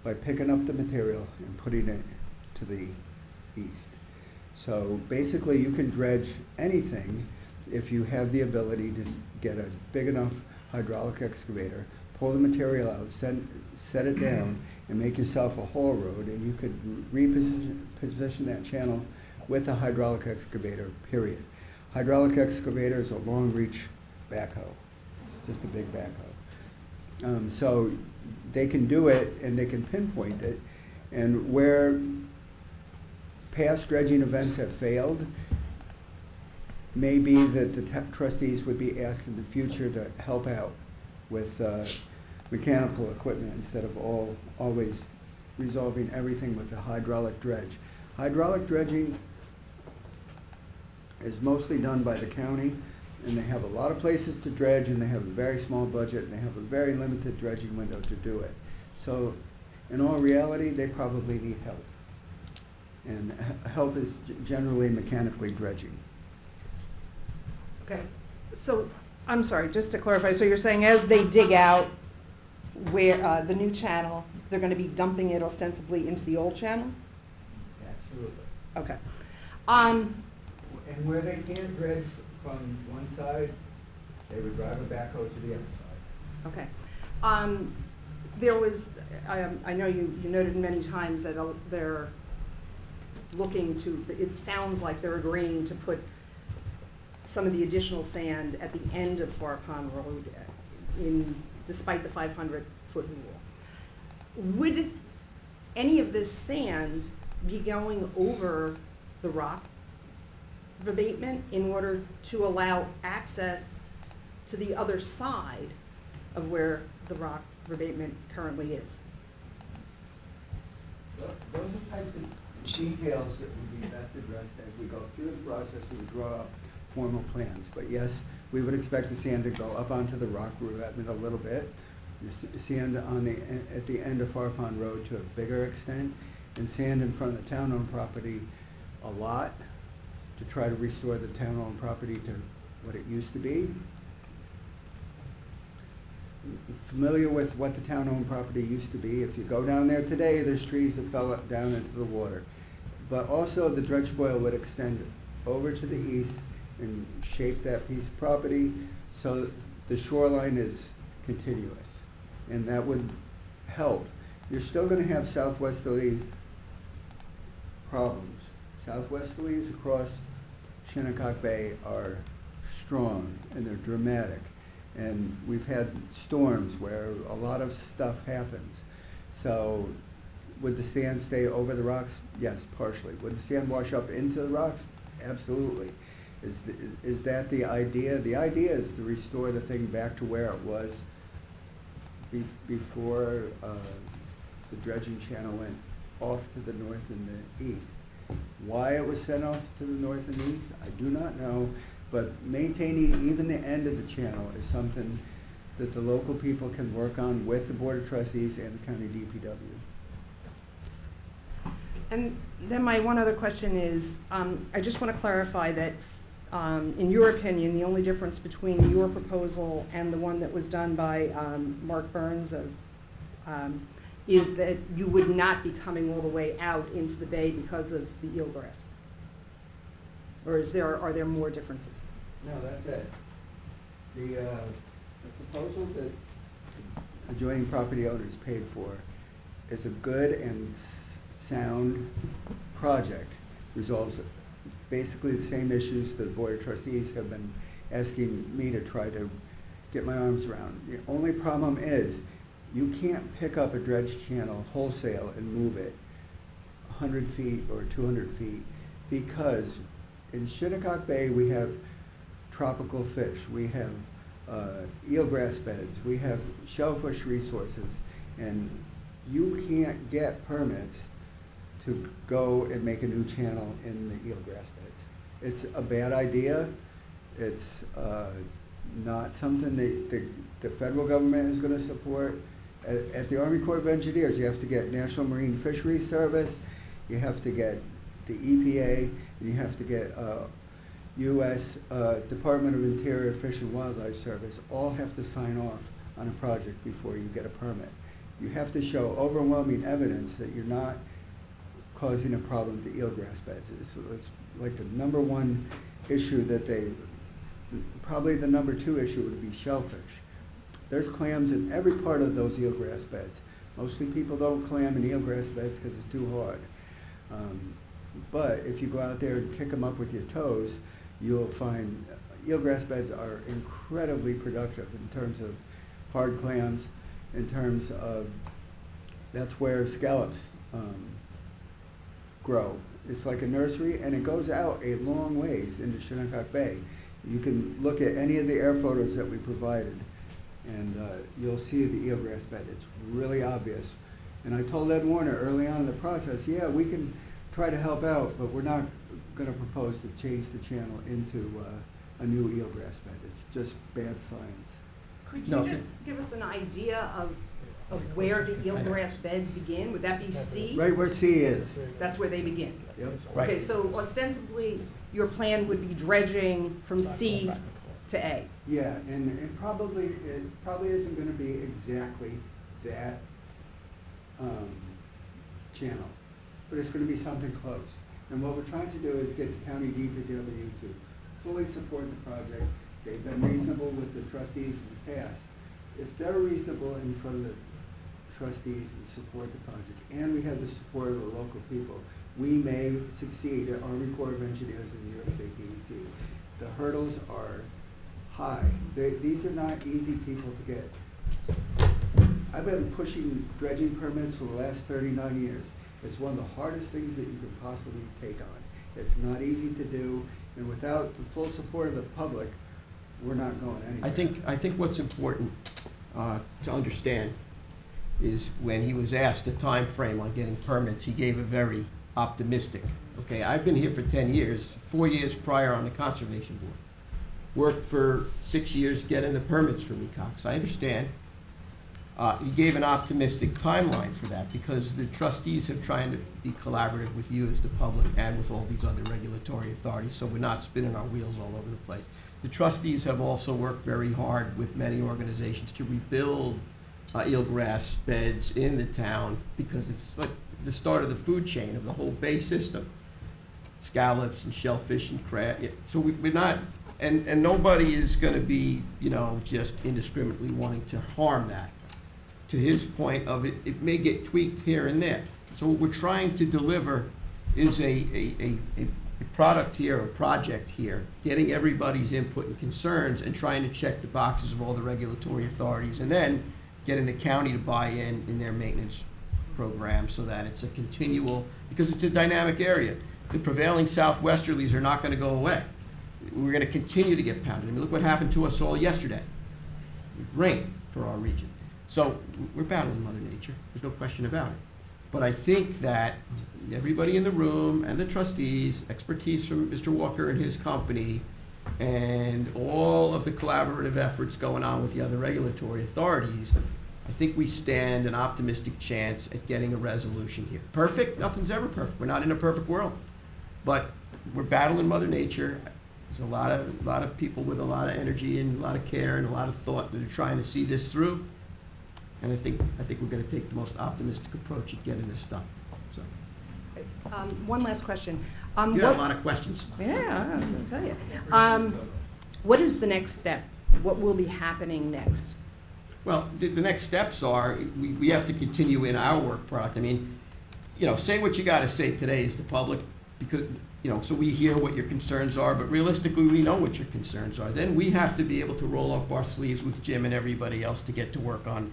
by picking up the material and putting it to the east. So basically, you can dredge anything if you have the ability to get a big enough hydraulic excavator, pull the material out, set it down, and make yourself a haul road, and you could reposition that channel with a hydraulic excavator, period. Hydraulic excavator is a long-reach backhoe. It's just a big backhoe. So they can do it, and they can pinpoint it, and where past dredging events have failed, maybe that the trustees would be asked in the future to help out with mechanical equipment instead of always resolving everything with a hydraulic dredge. Hydraulic dredging is mostly done by the county, and they have a lot of places to dredge, and they have a very small budget, and they have a very limited dredging window to do it. So in all reality, they probably need help. And help is generally mechanically dredging. Okay, so, I'm sorry, just to clarify, so you're saying as they dig out where, the new channel, they're gonna be dumping it ostensibly into the old channel? Absolutely. Okay. And where they can't dredge from one side, they would drive a backhoe to the other side. Okay. There was, I know you noted many times that they're looking to, it sounds like they're agreeing to put some of the additional sand at the end of Far Pond Road despite the 500-foot rule. Would any of this sand be going over the rock rebatement in order to allow access to the other side of where the rock rebatement currently is? Those are types of details that would be best addressed as we go through the process and we draw up formal plans. But yes, we would expect the sand to go up onto the rock revetment a little bit, the sand at the end of Far Pond Road to a bigger extent, and sand in front of the town-owned property a lot to try to restore the town-owned property to what it used to be. Familiar with what the town-owned property used to be. If you go down there today, there's trees that fell down into the water. But also the dredge spoil would extend over to the east and shape that piece of property so the shoreline is continuous. And that would help. You're still gonna have southwesterly problems. Southwesterlies across Shinnecock Bay are strong and they're dramatic. And we've had storms where a lot of stuff happens. So would the sand stay over the rocks? Yes, partially. Would the sand wash up into the rocks? Absolutely. Is that the idea? The idea is to restore the thing back to where it was before the dredging channel went off to the north and the east. Why it was sent off to the north and east, I do not know, but maintaining even the end of the channel is something that the local people can work on with the Board of Trustees and the County DPW. And then my one other question is, I just want to clarify that, in your opinion, the only difference between your proposal and the one that was done by Mark Burns of is that you would not be coming all the way out into the bay because of the eelgrass? Or are there more differences? No, that's it. The proposal that adjoining property owners paid for is a good and sound project. Resolves basically the same issues the Board of Trustees have been asking me to try to get my arms around. The only problem is you can't pick up a dredge channel wholesale and move it 100 feet or 200 feet because in Shinnecock Bay we have tropical fish, we have eelgrass beds, we have shellfish resources, and you can't get permits to go and make a new channel in the eelgrass beds. It's a bad idea. It's not something that the federal government is going to support. At the Army Corps of Engineers, you have to get National Marine Fisheries Service, you have to get the EPA, and you have to get U.S. Department of Interior Fish and Wildlife Service. All have to sign off on a project before you get a permit. You have to show overwhelming evidence that you're not causing a problem to eelgrass beds. It's like the number one issue that probably the number two issue would be shellfish. There's clams in every part of those eelgrass beds. Mostly people don't clam in eelgrass beds because it's too hard. But if you go out there and kick them up with your toes, you'll find eelgrass beds are incredibly productive in terms of hard clams, in terms of, that's where scallops grow. It's like a nursery, and it goes out a long ways into Shinnecock Bay. You can look at any of the air photos that we provided, and you'll see the eelgrass bed. It's really obvious. And I told Ed Warner early on in the process, yeah, we can try to help out, but we're not going to propose to change the channel into a new eelgrass bed. It's just bad science. Could you just give us an idea of where the eelgrass beds begin? Would that be C? Right where C is. That's where they begin? Yep. Right. Okay, so ostensibly, your plan would be dredging from C to A. Yeah, and it probably isn't going to be exactly that channel, but it's going to be something close. And what we're trying to do is get the county DPW to fully support the project. They've been reasonable with the trustees in the past. If they're reasonable in front of the trustees and support the project, and we have the support of the local people, we may succeed at Army Corps of Engineers and New York State DEC. The hurdles are high. These are not easy people to get. I've been pushing dredging permits for the last 39 years. It's one of the hardest things that you can possibly take on. It's not easy to do, and without the full support of the public, we're not going anywhere. I think what's important to understand is when he was asked the time frame on getting permits, he gave a very optimistic. Okay, I've been here for 10 years, 4 years prior on the Conservation Board. Worked for 6 years getting the permits for MECOX. I understand. He gave an optimistic timeline for that because the trustees have tried to be collaborative with you as the public and with all these other regulatory authorities, so we're not spinning our wheels all over the place. The trustees have also worked very hard with many organizations to rebuild eelgrass beds in the town because it's like the start of the food chain of the whole bay system. Scallops and shellfish and crab. So we're not, and nobody is going to be, just indiscriminately wanting to harm that. To his point of it may get tweaked here and there. So what we're trying to deliver is a product here, a project here, getting everybody's input and concerns and trying to check the boxes of all the regulatory authorities and then getting the county to buy in their maintenance program so that it's a continual, because it's a dynamic area. The prevailing southwesterlies are not going to go away. We're going to continue to get pounded. I mean, look what happened to us all yesterday. Rain for our region. So we're battling Mother Nature. There's no question about it. But I think that everybody in the room and the trustees, expertise from Mr. Walker and his company, and all of the collaborative efforts going on with the other regulatory authorities, I think we stand an optimistic chance at getting a resolution here. Perfect? Nothing's ever perfect. We're not in a perfect world. But we're battling Mother Nature. There's a lot of people with a lot of energy and a lot of care and a lot of thought that are trying to see this through. And I think we're gonna take the most optimistic approach at getting this done, so. One last question. You have a lot of questions. Yeah, I'm gonna tell you. What is the next step? What will be happening next? Well, the next steps are, we have to continue in our work product. I mean, say what you gotta say today is the public, because, so we hear what your concerns are, but realistically, we know what your concerns are. Then we have to be able to roll up our sleeves with Jim and everybody else to get to work on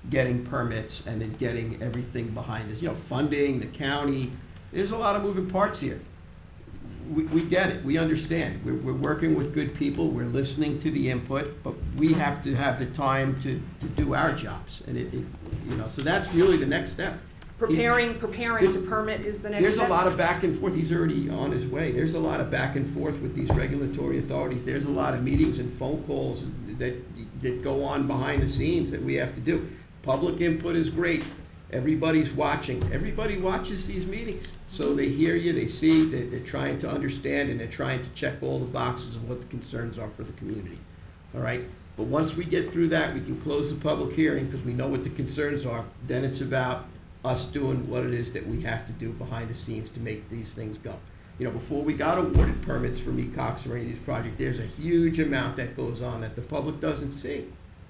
getting permits and then getting everything behind us. Funding, the county, there's a lot of moving parts here. We get it, we understand. We're working with good people, we're listening to the input, but we have to have the time to do our jobs. And so that's really the next step. Preparing to permit is the next step? There's a lot of back and forth. He's already on his way. There's a lot of back and forth with these regulatory authorities. There's a lot of meetings and phone calls that go on behind the scenes that we have to do. Public input is great. Everybody's watching. Everybody watches these meetings. So they hear you, they see, they're trying to understand, and they're trying to check all the boxes of what the concerns are for the community. All right? But once we get through that, we can close the public hearing because we know what the concerns are. Then it's about us doing what it is that we have to do behind the scenes to make these things go. Before we got awarded permits for Cox or any of these projects, there's a huge amount that goes on that the public doesn't see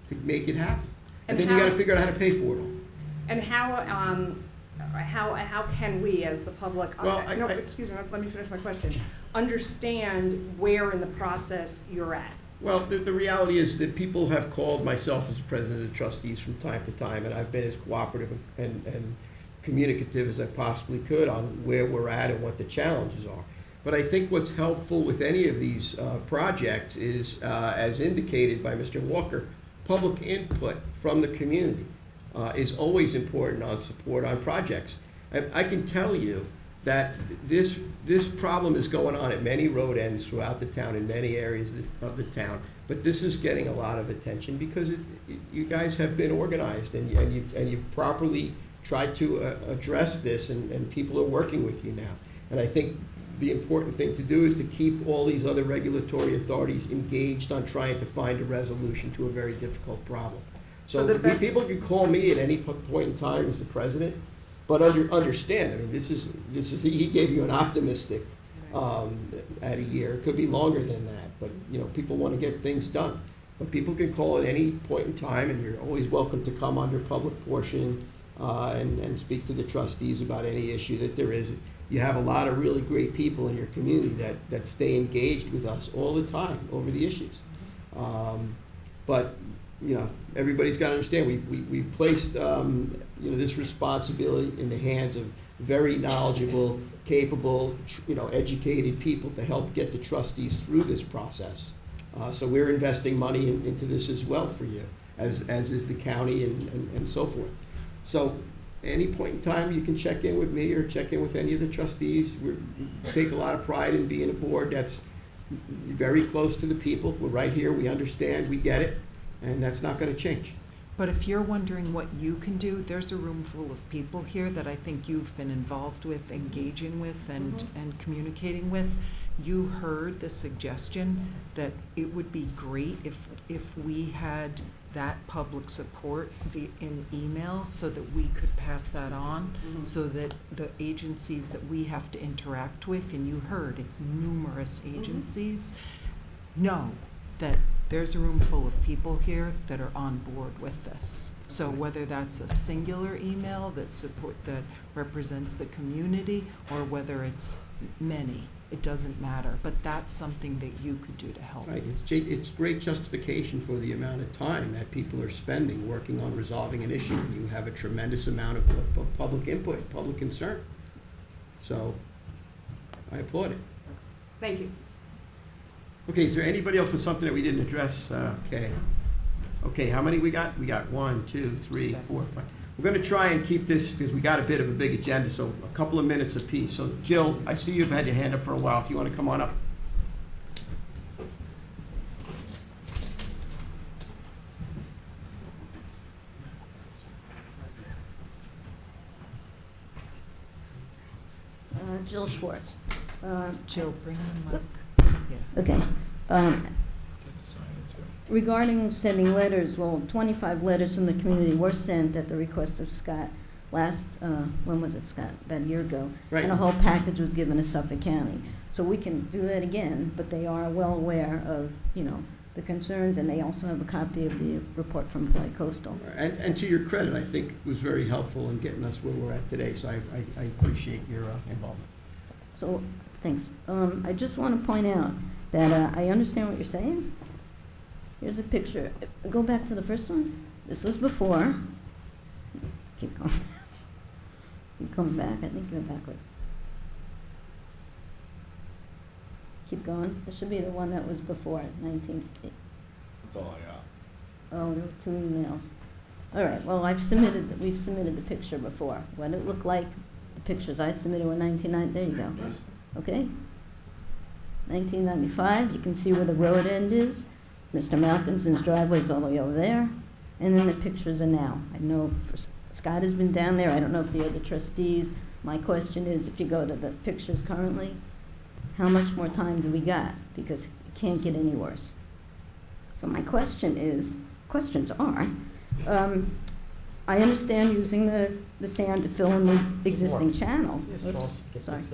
to make it happen. And then you gotta figure out how to pay for it all. And how can we, as the public, excuse me, let me finish my question, understand where in the process you're at? Well, the reality is that people have called myself as the president of the trustees from time to time, and I've been as cooperative and communicative as I possibly could on where we're at and what the challenges are. But I think what's helpful with any of these projects is, as indicated by Mr. Walker, public input from the community is always important on support on projects. I can tell you that this problem is going on at many road ends throughout the town, in many areas of the town, but this is getting a lot of attention because you guys have been organized and you've properly tried to address this, and people are working with you now. And I think the important thing to do is to keep all these other regulatory authorities engaged on trying to find a resolution to a very difficult problem. So people can call me at any point in time as the president, but understand, I mean, this is he gave you an optimistic at a year. It could be longer than that, but people want to get things done. But people can call at any point in time, and you're always welcome to come under public portion and speak to the trustees about any issue that there is. You have a lot of really great people in your community that stay engaged with us all the time over the issues. But everybody's got to understand we've placed this responsibility in the hands of very knowledgeable, capable, educated people to help get the trustees through this process. So we're investing money into this as well for you, as is the county and so forth. So any point in time, you can check in with me or check in with any of the trustees. We take a lot of pride in being a board that's very close to the people. We're right here, we understand, we get it, and that's not going to change. But if you're wondering what you can do, there's a room full of people here that I think you've been involved with, engaging with, and communicating with. You heard the suggestion that it would be great if we had that public support in email so that we could pass that on, so that the agencies that we have to interact with, and you heard it's numerous agencies, know that there's a room full of people here that are on board with this. So whether that's a singular email that represents the community, or whether it's many, it doesn't matter. But that's something that you could do to help. Right. It's great justification for the amount of time that people are spending working on resolving an issue. You have a tremendous amount of public input, public concern. So I applaud it. Thank you. Okay, is there anybody else with something that we didn't address? Okay, how many we got? We got 1, 2, 3, 4, 5. We're going to try and keep this because we got a bit of a big agenda, so a couple of minutes apiece. So Jill, I see you've had your hand up for a while. If you want to come on up. Jill Schwartz. Jill, bring the mic. Yeah. Okay. regarding sending letters, well, 25 letters from the community were sent at the request of Scott last, when was it, Scott? About a year ago. Right. And a whole package was given to Suffolk County. So we can do that again, but they are well aware of, you know, the concerns, and they also have a copy of the report from Polite Coastal. And to your credit, I think it was very helpful in getting us where we're at today, so I appreciate your involvement. So, thanks. I just want to point out that I understand what you're saying. Here's a picture. Go back to the first one. This was before. Keep going. Keep coming back. I think you're backwards. Keep going. This should be the one that was before, 19. That's all I got. Oh, there were 2 emails. All right, well, we've submitted the picture before. What it looked like, the pictures I submitted were 1990, there you go. Okay? 1995, you can see where the road end is. Mr. Malkinson's driveway's all the way over there. And then the pictures are now. I know Scott has been down there. I don't know if the other trustees. My question is, if you go to the pictures currently, how much more time do we got? Because it can't get any worse. So my questions are, I understand using the sand to fill in the existing channel. Oops, sorry. Is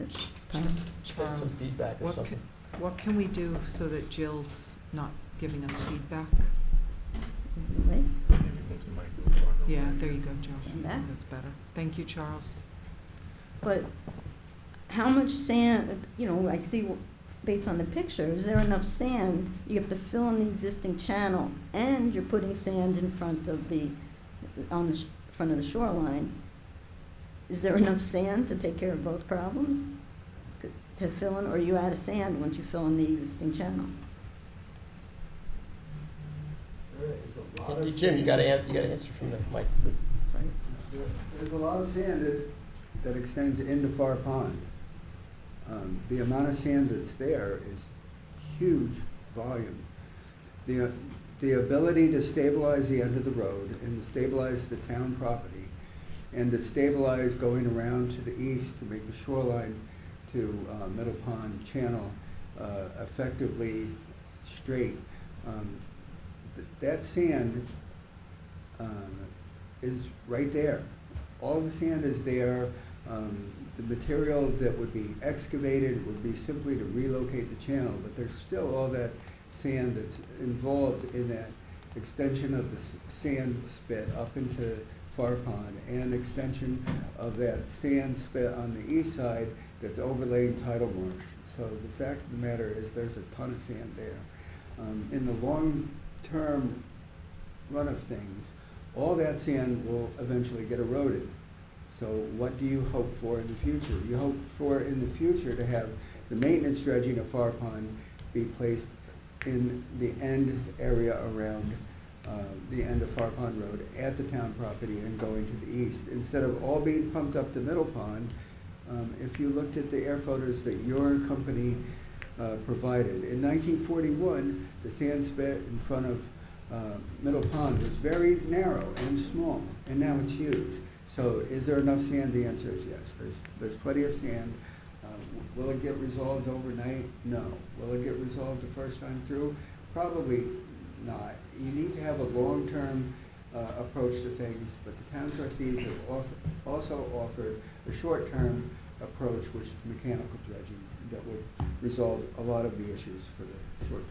it- pardon? Charles, feedback or something. what can we do so that Jill's not giving us feedback? Wait, Yeah, there you go, Joe. Stand back. That's better. Thank you, Charles. but how much sand, you know, I see, based on the picture, is there enough sand? You have to fill in the existing channel, and you're putting sand in front of front of the shoreline. Is there enough sand to take care of both problems? To fill in, or are you out of sand once you fill in the existing channel? Jim, you gotta answer from the mic. Sorry. There's a lot of sand that extends into Far Pond. The amount of sand that's there is huge volume. The ability to stabilize the end of the road and to stabilize the town property and to stabilize going around to the east to make the shoreline to Middle Pond Channel effectively straight. That sand is right there. All the sand is there. The material that would be excavated would be simply to relocate the channel, but there's still all that sand that's involved in that extension of the sand spit up into Far Pond and extension of that sand spit on the east side that's overlaying tidal marsh. So the fact of the matter is there's a ton of sand there. In the long-term run of things, all that sand will eventually get eroded. So what do you hope for in the future? You hope for in the future to have the maintenance dredging of Far Pond be placed in the end area around the end of Far Pond Road at the town property and going to the east. Instead of all being pumped up to Middle Pond, if you looked at the air photos that your company provided, in 1941, the sand spit in front of Middle Pond was very narrow and small, and now it's huge. So is there enough sand? The answer is yes. There's plenty of sand. Will it get resolved overnight? No. Will it get resolved the first time through? Probably not. You need to have a long-term approach to things, but the town trustees have also offered a short-term approach, which is mechanical dredging, that would resolve a lot of the issues for the short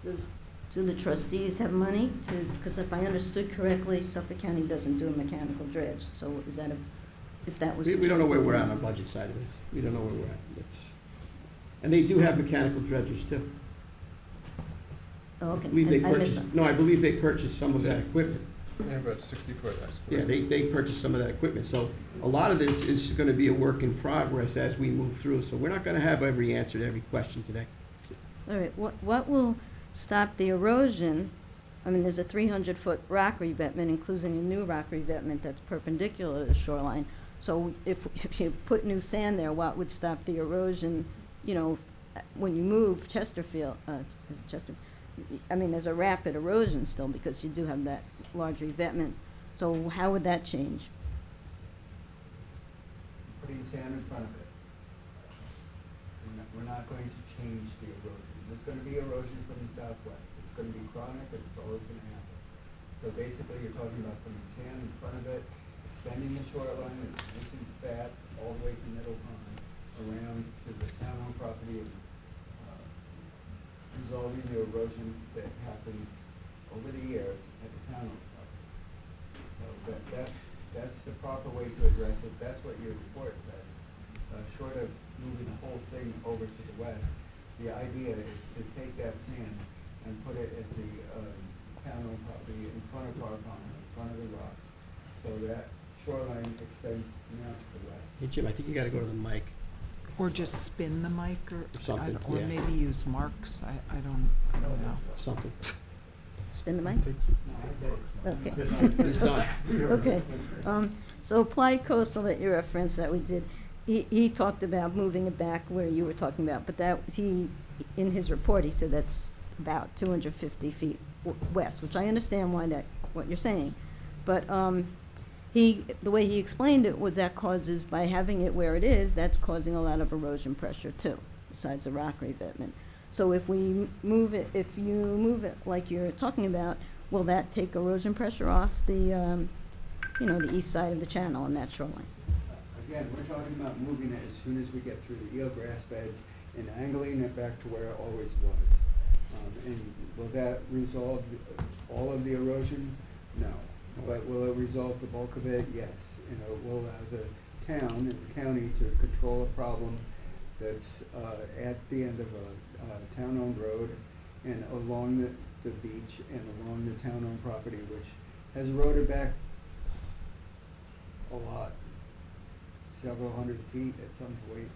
term. Do the trustees have money to, because if I understood correctly, Suffolk County doesn't do a mechanical dredge, so is that if that was. We don't know where we're at on the budget side of this. We don't know where we're at. And they do have mechanical dredgers too. Oh, okay. I believe they I missed purchased, some. no, I believe they purchased some of that equipment. Yeah, about 60-foot, I suppose. Yeah, they purchased some of that equipment. So a lot of this is gonna be a work in progress as we move through. So we're not gonna have every answer to every question today. All right, what will stop the erosion? I mean, there's a 300-foot rock revetment, including a new rock revetment that's perpendicular to the shoreline. So if you put new sand there, what would stop the erosion, you know, when you move Chesterfield, is it Chester? I mean, there's a rapid erosion still because you do have that large revetment. So how would that change? Putting sand in front of it. We're we're not going to change the erosion. There's gonna be erosion from the southwest. It's gonna be chronic, and it's always gonna happen. So basically, you're talking about putting sand in front of it, extending the shoreline, and releasing fat all the way to Middle Pond, around to the town-owned property, and resolving the erosion that happened over the years at the town-owned property. So that's the proper way to address it. That's what your report says. Short of moving the whole thing over to the west, the idea is to take that sand and put it at the town-owned property in front of our pond, in front of the rocks, so that shoreline extends now to the west. Hey, Jim, I think you gotta go to the mic. Or just spin the mic, or Something, or yeah. maybe use marks. I don't know. Something. Spin the mic? Okay. He's done. Okay. So Applied Coastal that you referenced that we did, he talked about moving it back where you were talking about, but that, in his report, he said that's about 250 feet west, which I understand what you're saying. But the way he explained it was that causes, by having it where it is, that's causing a lot of erosion pressure too, besides the rock revetment. So if you move it like you're talking about, will that take erosion pressure off the east side of the channel and that shoreline? Again, we're talking about moving it as soon as we get through the eelgrass beds and angling it back to where it always was. And will that resolve all of the erosion? No. But will it resolve the bulk of it? Yes. It will allow the town and the county to control a problem that's at the end of a town-owned road and along the beach and along the town-owned property, which has eroded back a lot, several hundred feet at some point.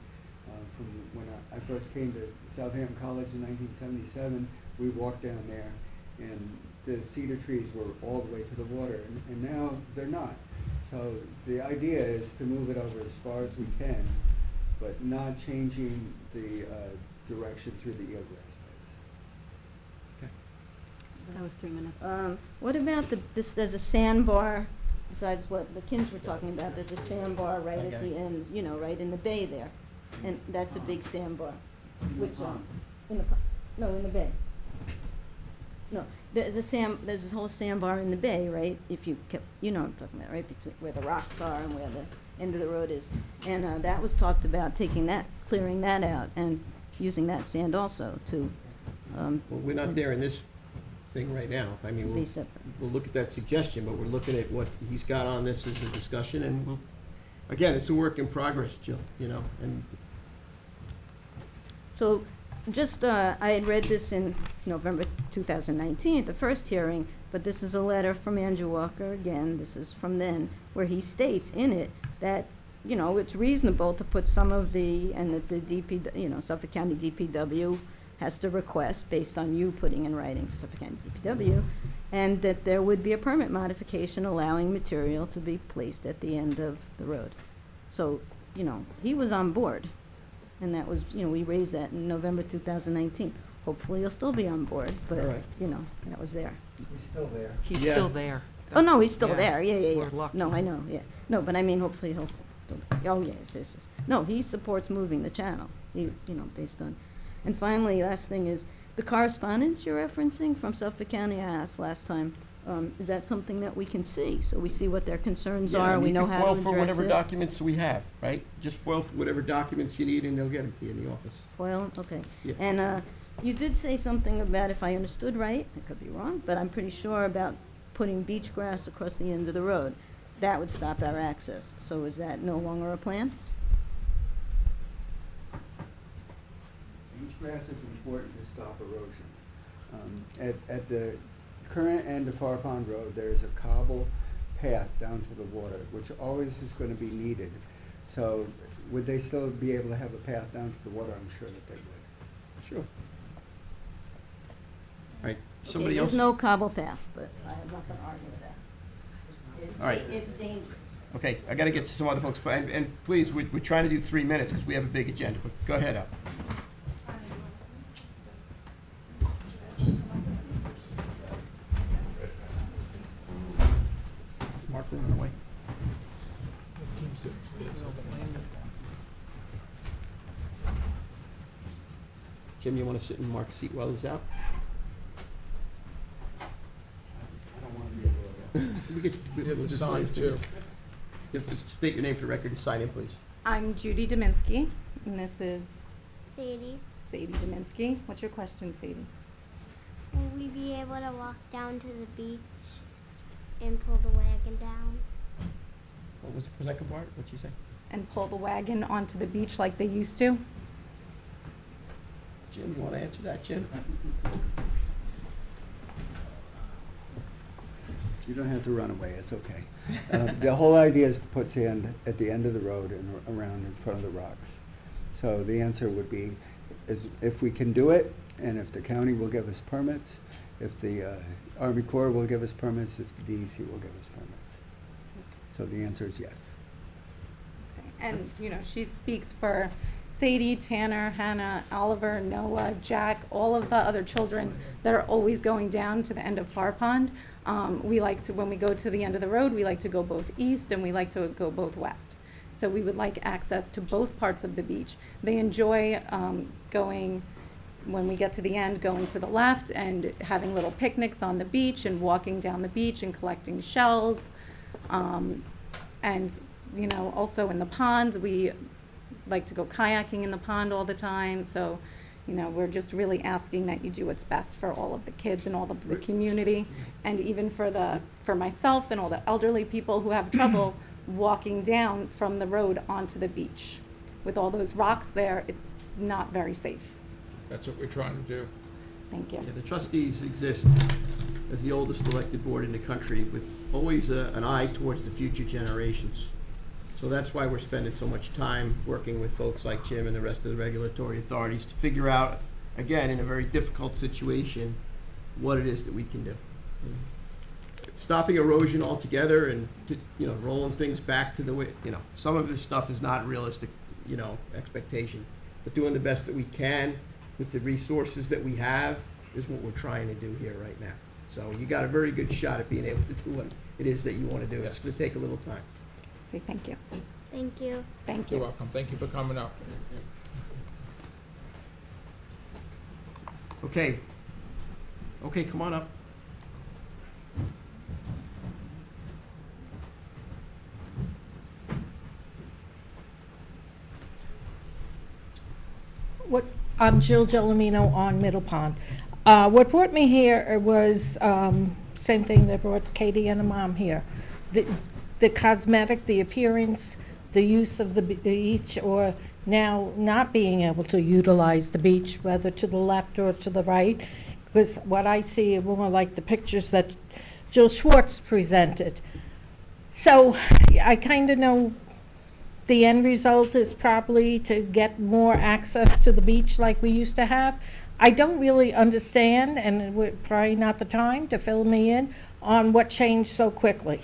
From when I first came to Southampton College in 1977, we walked down there, and the cedar trees were all the way to the water, and now they're not. So the idea is to move it over as far as we can, but not changing the direction through the eelgrass beds. That was 3 minutes. What about there's a sandbar, besides what the Kins were talking about, there's a sandbar right at the end, right in the bay there. And that's a big sandbar. Which, in the bay. No, there's a whole sandbar in the bay, right? If you kept, you know what I'm talking about, right? Between where the rocks are and where the end of the road is. And that was talked about clearing that out and using that sand also to, Well, we're not there in this thing right now. I mean, be separate. we'll look at that suggestion, but we're looking at what he's got on this as a discussion, and again, it's a work in progress, Jill, and So just, I had read this in November 2019 at the first hearing, but this is a letter from Andrew Walker, again, this is from then, where he states in it that, it's reasonable to put some of and that the Suffolk County DPW has to request, based on you putting in writing to Suffolk County DPW, and that there would be a permit modification allowing material to be placed at the end of the road. So, he was on board. And that was, we raised that in November 2019. Hopefully he'll still be on board, but, Right. That was there. He's still there. He's Yeah. still there. Oh, no, That's- he's still there, yeah. We're lucky. No, I know, yeah. No, but I mean, hopefully he'll still, oh, yes. No, he supports moving the channel, based on. And finally, last thing is, the correspondence you're referencing from Suffolk County, I asked last time, is that something that we can see? So we see what their concerns yeah, are, and we you know can how to foil address it. for whatever documents we have, right? Just foil for whatever documents you need, and they'll get them to you in the office. Foil, okay. Yeah. And you did say something about, if I understood right, I could be wrong, but I'm pretty sure about putting beach grass across the end of the road. That would stop our access. So is that no longer a plan? Beach grass is important to stop erosion. At the current end of Far Pond Road, there is a cobble path down to the water, which always is going to be needed. So would they still be able to have a path down to the water? I'm sure that they would. Sure. All right, somebody else? There's no cobble path, but I'm not gonna argue with that. All right. It's dangerous. Okay, I gotta get to some other folks, and please, we're trying to do 3 minutes, because we have a big agenda, but go ahead up. Mark running away. Jim, you wanna sit in Mark's seat while he's out? I don't want to be able to. We get- You have we'll to just sign this too. thing. You have to state your name for the record and sign in, please. I'm Judy Dominski, and this is Sadie, Sadie Dominski. What's your question, Sadie? will we be able to walk down to the beach and pull the wagon down? What was the second part? What'd you say? And pull the wagon onto the beach like they used to? Jim, you wanna answer that, Jim? You don't have to run away, it's okay. The whole idea is to put sand at the end of the road and around in front of the rocks. So the answer would be, is if we can do it, and if the county will give us permits, if the Army Corps will give us permits, if the DEC will give us permits. So the answer is yes. And, you know, she speaks for Sadie, Tanner, Hannah, Oliver, Noah, Jack, all of the other children that are always going down to the end of Far Pond. We like to, when we go to the end of the road, we like to go both east and we like to go both west. So we would like access to both parts of the beach. They enjoy going, when we get to the end, going to the left and having little picnics on the beach and walking down the beach and collecting shells. And, you know, also in the pond, we like to go kayaking in the pond all the time. So, you know, we're just really asking that you do what's best for all of the kids and all of the community, and even for myself and all the elderly people who have trouble walking down from the road onto the beach. With all those rocks there, it's not very safe. That's what we're trying to do. Thank you. Yeah, the trustees exist as the oldest elected board in the country with always an eye towards the future generations. So that's why we're spending so much time working with folks like Jim and the rest of the regulatory authorities to figure out, again, in a very difficult situation, what it is that we can do. Stopping erosion altogether and, rolling things back to the way, some of this stuff is not realistic, expectation. But doing the best that we can with the resources that we have is what we're trying to do here right now. So you got a very good shot at being able to do what it is that you want to do. It's going to take a little time. Say thank you. Thank you. Thank You're you. welcome. Thank you for coming up. Okay. Okay, come on up. I'm Jill Gelomino on Middle Pond. What brought me here was same thing that brought Katie and her mom here. The cosmetic, the appearance, the use of the beach, or now not being able to utilize the beach, whether to the left or to the right, because what I see are more like the pictures that Jill Schwartz presented. So I kind of know the end result is probably to get more access to the beach like we used to have. I don't really understand, and we're probably not the time to fill me in on what changed so quickly,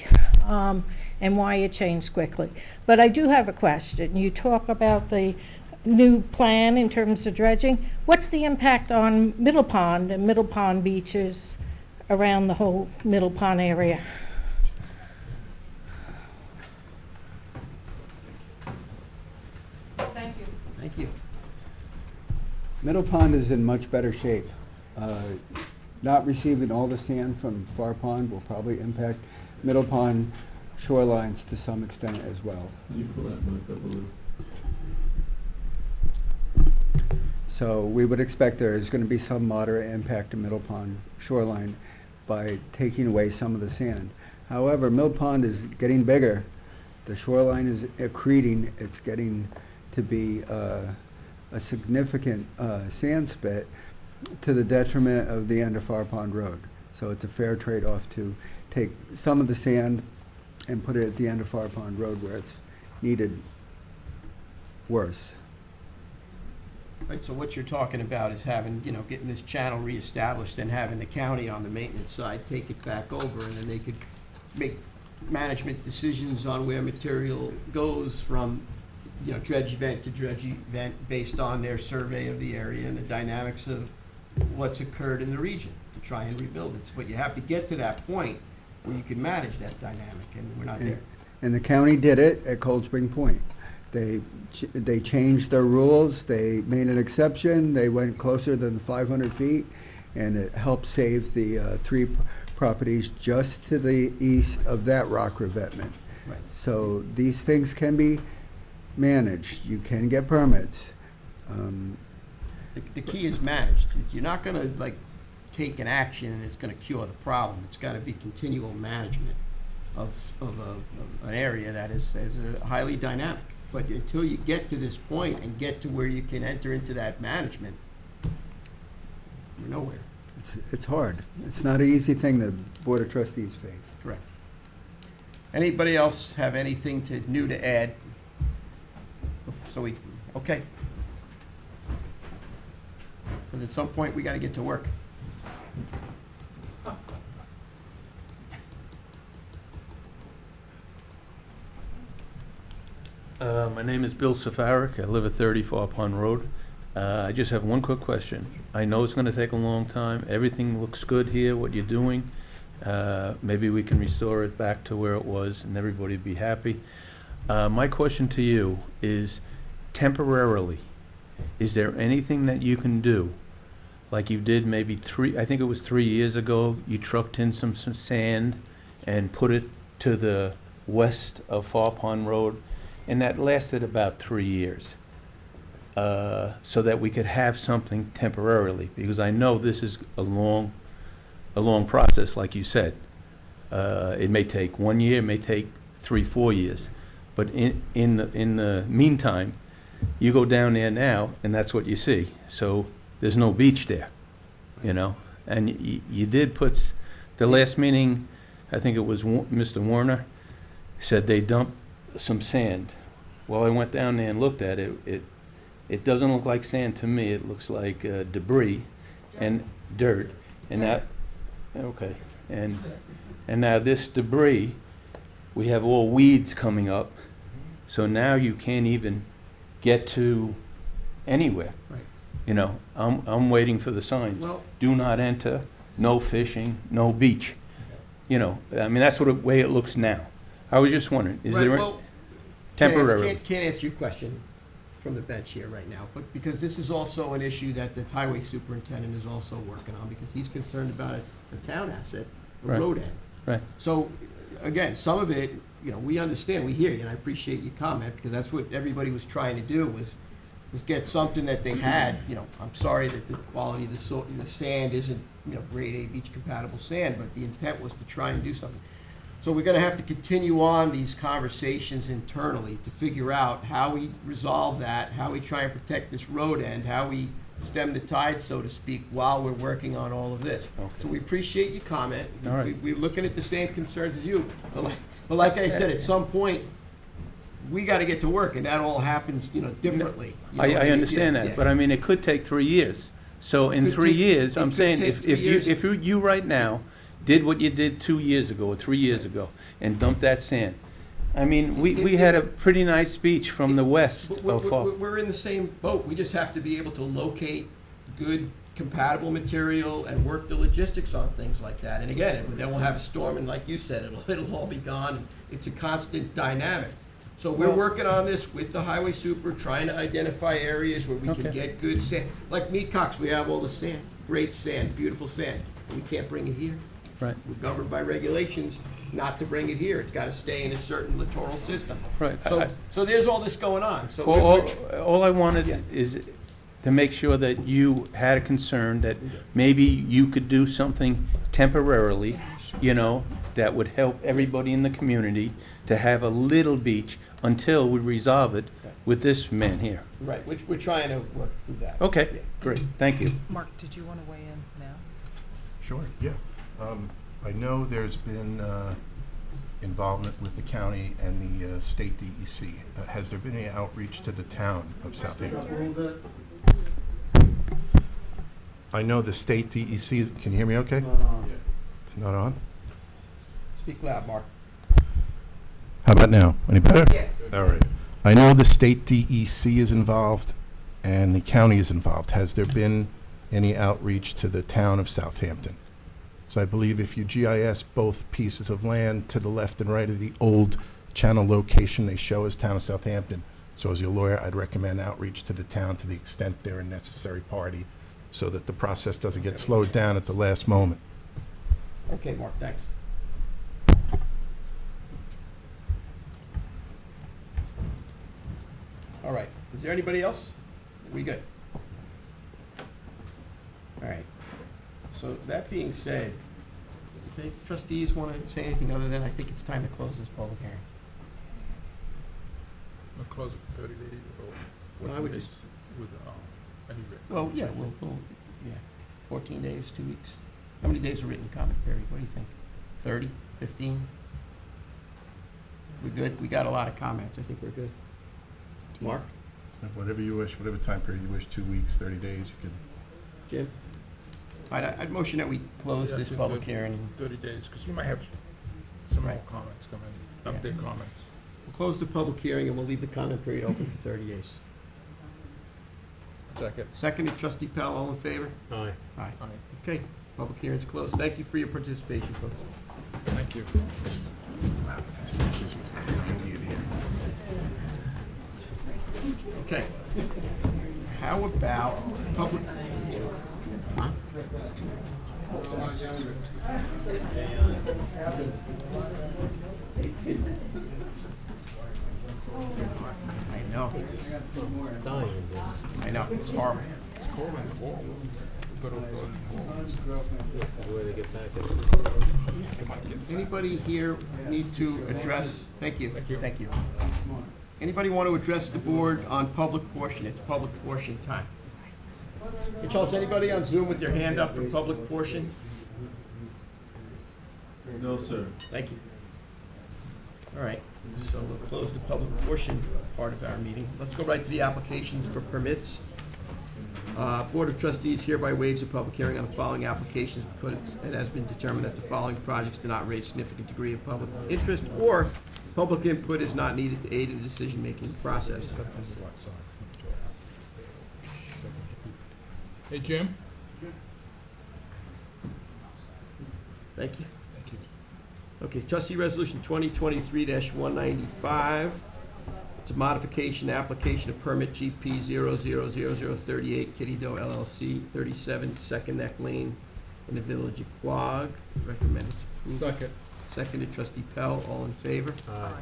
and why it changed quickly. But I do have a question. You talk about the new plan in terms of dredging. What's the impact on Middle Pond and Middle Pond beaches around the whole Middle Pond area? Thank you. Thank you. Middle Pond is in much better shape. Not receiving all the sand from Far Pond will probably impact Middle Pond shorelines to some extent as well. Can you pull that mic up a little? So we would expect there is going to be some moderate impact to Middle Pond shoreline by taking away some of the sand. However, Middle Pond is getting bigger. The shoreline is accreting. It's getting to be a significant sand spit to the detriment of the end of Far Pond Road. So it's a fair trade-off to take some of the sand and put it at the end of Far Pond Road where it's needed worse. Right, so what you're talking about is having, getting this channel reestablished and having the county on the maintenance side take it back over, and then they could make management decisions on where material goes from, dredge event to dredge event based on their survey of the area and the dynamics of what's occurred in the region to try and rebuild it. But you have to get to that point where you can manage that dynamic, and we're not there. And the county did it at Cold Spring Point. They changed their rules, they made an exception, they went closer than the 500 feet, and it helped save the three properties just to the east of that rock revetment. Right. So these things can be managed, you can get permits. The key is managed. You're not gonna like take an action and it's gonna cure the problem. It's gotta be continual management of an area that is highly dynamic. But until you get to this point and get to where you can enter into that management, we're nowhere. It's hard. It's not an easy thing the Board of Trustees face. Correct. Anybody else have anything new to add? Okay. Because at some point, we gotta get to work. My name is Bill Safarik. I live at 30 Far Pond Road. I just have one quick question. I know it's going to take a long time. Everything looks good here, what you're doing. Maybe we can restore it back to where it was and everybody be happy. My question to you is, temporarily, is there anything that you can do? Like you did maybe I think it was 3 years ago, you trucked in some sand and put it to the west of Far Pond Road, and that lasted about 3 years. So that we could have something temporarily, because I know this is a long process, like you said. It may take 1 year, it may take 3-4 years, but in the meantime, you go down there now, and that's what you see. So there's no beach there, you know. And you did put the last meeting. I think it was Mr. Warner said they dumped some sand. Well, I went down there and looked at it. It doesn't look like sand to me. It looks like debris and dirt. And that, okay. And now this debris, we have all weeds coming up. So now you can't even get to anywhere. Right. You know, I'm waiting for the signs. Well, do not enter, no fishing, no beach. You know, I mean, that's the way it looks now. I was just wondering, is there temporary? Can't answer your question from the bench here right now, but because this is also an issue that the highway superintendent is also working on, because he's concerned about a town asset, a Right. road end. Right. So, again, some of it, you know, we understand, we hear you, and I appreciate your comment, because that's what everybody was trying to do, was get something that they had. You know, I'm sorry that the quality of the sand isn't, you know, grade A beach compatible sand, but the intent was to try and do something. So we're gonna have to continue on these conversations internally to figure out how we resolve that, how we try and protect this road end, how we stem the tide, so to speak, while we're working on all of this. Okay. So we appreciate your comment. All right. We're looking at the same concerns as you. But like I said, at some point, we gotta get to work, and that all happens, you know, differently. You know, I understand that, but I mean, it could take 3 years. So in Could 3 take- years, it I'm could saying, take 3 years. if you right now did what you did 2 years ago or 3 years ago and dumped that sand, I mean, we had a pretty nice beach from the west But of Far. we're in the same boat. We just have to be able to locate good compatible material and work the logistics on things like that. And again, then we'll have a storm, and like you said, it'll all be gone. It's a constant dynamic. So we're working on this with the highway super, trying to identify areas where we can Okay. get good sand. Like Mead Cox, we have all the sand, great sand, beautiful sand. We can't bring it here. Right. We're governed by regulations not to bring it here. It's got to stay in a certain littoral system. Right. So there's all this going on. So All I wanted is to make sure that you had a concern that maybe you could do something temporarily, you know, that would help everybody in the community to have a little beach until we resolve it with this man here. Right, we're trying to work through that. Okay, great, thank you. Mark, did you want to weigh in now? Sure, yeah. I know there's been involvement with the county and the state DEC. Has there been any outreach to the town of Southampton? I know the state DEC, can you hear me okay? It's not on? Speak loud, Mark. How about now? Any better? Yes. All right. I know the state DEC is involved and the county is involved. Has there been any outreach to the town of Southampton? So I believe if you GIS both pieces of land to the left and right of the old channel location they show as town of Southampton, So as your lawyer, I'd recommend outreach to the town to the extent they're a necessary party, so that the process doesn't get slowed down at the last moment. Okay, Mark, thanks. All right, is there anybody else? We good? All right, so that being said, say trustees want to say anything other than I think it's time to close this public hearing? We'll close it for 30 days or Well, I 14 would days just- with any written. Well, yeah, yeah, 14 days, 2 weeks. How many days are written comment period? What do you think? 30, 15? We good? We got a lot of comments. I think we're good. Mark? Whatever you wish, whatever time period you wish, 2 weeks, 30 days, you can. Jim? I'd motion that we close Yeah, this do public good. hearing. 30 days, because you might have some more Right. comments come in, Yeah. update comments. We'll close the public hearing and we'll leave the comment period open for 30 days. Second. Seconded, trustee Pell, all in favor? Aye. Aye. Aye. Okay, public hearing's closed. Thank you for your participation, folks. Thank you. Wow, that's an interesting, it's really in here. Okay. How about public? Huh? I know. I know, it's horrible. It's cold in the wall. Go to the Anybody here need to address, thank you, thank you. Anybody want to address the board on public portion? It's public portion time. Hey, Charles, anybody on Zoom with your hand up for public portion? No, sir. Thank you. All right, so we'll close the public portion part of our meeting. Let's go right to the applications for permits. Board of Trustees hereby waives a public hearing on the following applications because it has been determined that the following projects do not raise significant degree of public interest or public input is not needed to aid in the decision-making process. Hey, Jim? Thank you. Thank you. Okay, trustee resolution 2023-195. It's a modification application of permit GP 000038 Kitty Doe LLC, 37 Second Neck Lane in the village of Quogue. Recommended approval. Second. Seconded, trustee Pell, all in favor? Aye.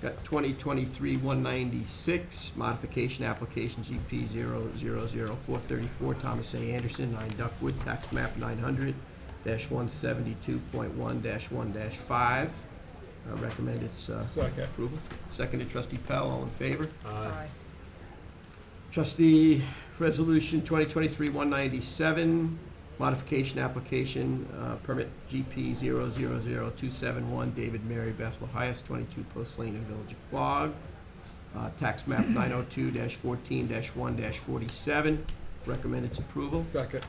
Got 2023-196, modification application GP 000434 Thomas A. Anderson, 9 Duckwood, tax map 900-172.1-1-5. Recommend its Second. approval. Seconded, trustee Pell, all in favor? Aye. Trustee resolution 2023-197, modification application, permit GP 000271 David Mary Beth Lahias, 22 Post Lane in Village of Quogue. Tax map 902-14-1-47. Recommend its approval. Second.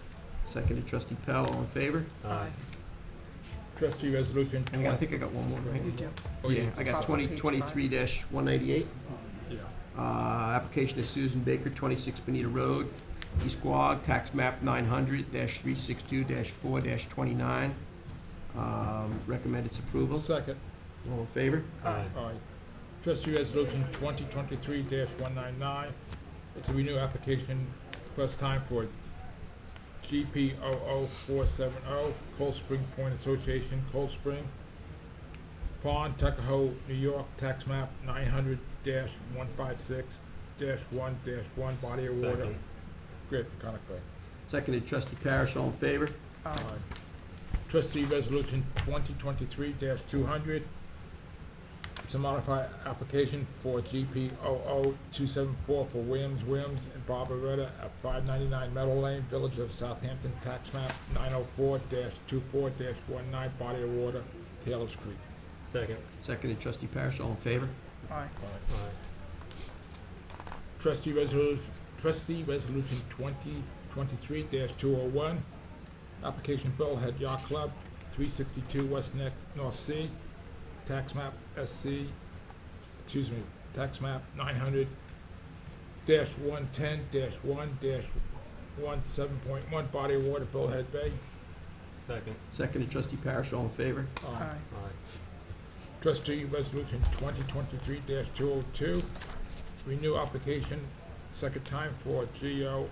Seconded, trustee Pell, all in favor? Aye. Trustee resolution I think I got one more, right? You do. Oh, yeah. I got Page 2023-198. Yeah. Application of Susan Baker, 26 Bonita Road, East Quogue, tax map 900-362-4-29. Recommend its approval. Second. All in favor? Aye. Trustee resolution 2023-199. It's a renew application, first time for GP 00470, Cold Spring Point Association, Cold Spring Pond, Tuckahoe, New York, tax map 900-156-1-1, body of water. Good, Conakry. Seconded, trustee Parish, all in favor? Aye. Trustee resolution 2023-200. It's a modified application for GP 00274 for Williams and Barbaretta at 599 Meadow Lane, Village of Southampton, tax map 904-24-19, body of water, Taylor's Creek. Second. Seconded, trustee Parish, all in favor? Aye. Trustee resolution 2023-201. Application Bellhead Yacht Club, 362 West Neck, North Sea. Tax map tax map 900-110-1-17.1, body of water, Bullhead Bay. Second. Seconded, trustee Parish, all in favor? Trustee resolution 2023-202. renew application, second time for GO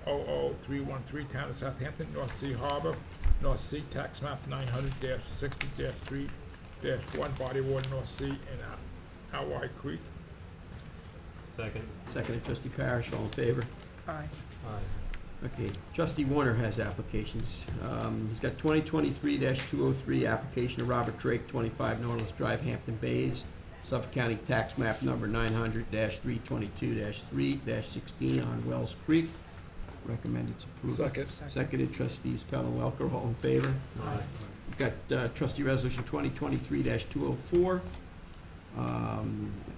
00313, Town of Southampton, North Sea Harbor, North Sea, tax map 900-60-3-1, body of water, North Sea, and Alwye Creek. Second. Seconded, trustee Parish, all in favor? Aye. Aye. Okay, trustee Warner has applications. He's got 2023-203, application of Robert Drake, 25 Nautilus Drive, Hampton Bays, Suffolk County tax map number 900-322-3-16 on Wells Creek. Recommended approval. Second. Seconded, trustees Pell and Welker, all in favor? Aye. We've got trustee resolution 2023-204,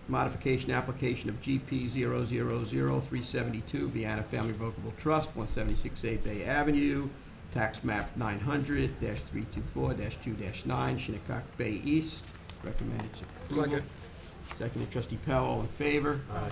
modification application of GP 0000372, Vienna Family Revocable Trust, 176A Bay Avenue, tax map 900-324-2-9, Shinnecock Bay East. Recommended approval. Second. Seconded, trustee Pell, all in favor? Aye.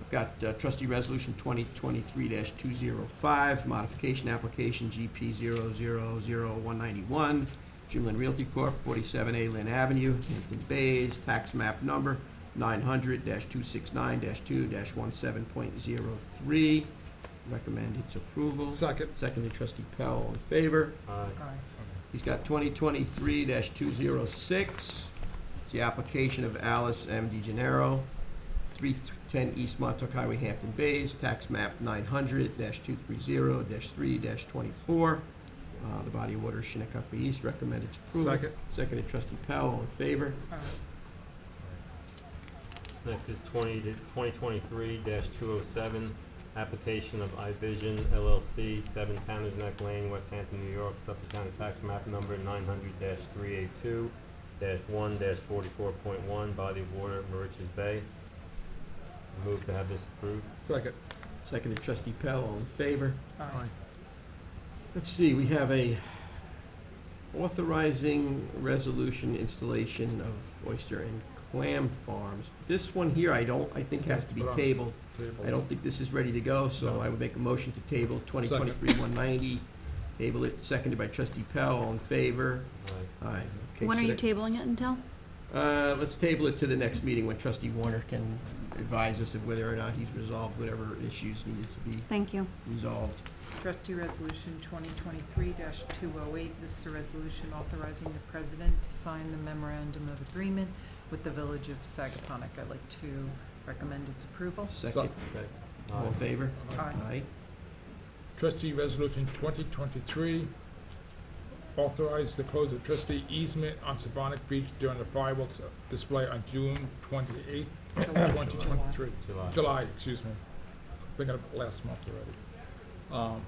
We've got trustee resolution 2023-205, modification application GP 0000191, Jimlin Realty Corp., 47A Lynn Avenue, Hampton Bays, tax map number 900-269-2-17.03. Recommend its approval. Second. Seconded, trustee Pell, all in favor? Aye. He's got 2023-206. It's the application of Alice M. DeGennaro, 310 East Montauk Highway, Hampton Bays, tax map 900-230-3-24. The body of water is Shinnecock Bay East. Recommend its approval. Second. Seconded, trustee Pell, all in favor? Next is 2023-207, application of iVision LLC, 7 Tanner's Neck Lane, West Hampton, New York, Suffolk County tax map number 900-382-1-44.1, body of water, Moriches Bay. Move to have this approved. Second. Seconded, trustee Pell, all in favor? Aye. Let's see, we have a authorizing resolution installation of oyster and clam farms. This one here, I think has to be Put on tabled. table. I don't think this is ready to go, so No. I would make a motion to table 2023-190. Table it, seconded by trustee Pell, all in favor? Aye. Aye. Okay, When are so you that- tabling it until? Let's table it to the next meeting when trustee Warner can advise us of whether or not he's resolved whatever issues needed to be Thank you. resolved. Trustee Resolution 2023-208, this is a resolution authorizing the president to sign the memorandum of agreement with the Village of Sagaponack. I'd like to recommend its approval. Second, Second. all in favor? Aye. Aye. Trustee resolution 2023, authorize the close of trustee easement on Sabonic Beach during the fireworks display on June 28th, 2023. July, excuse me. Thinking of last month already.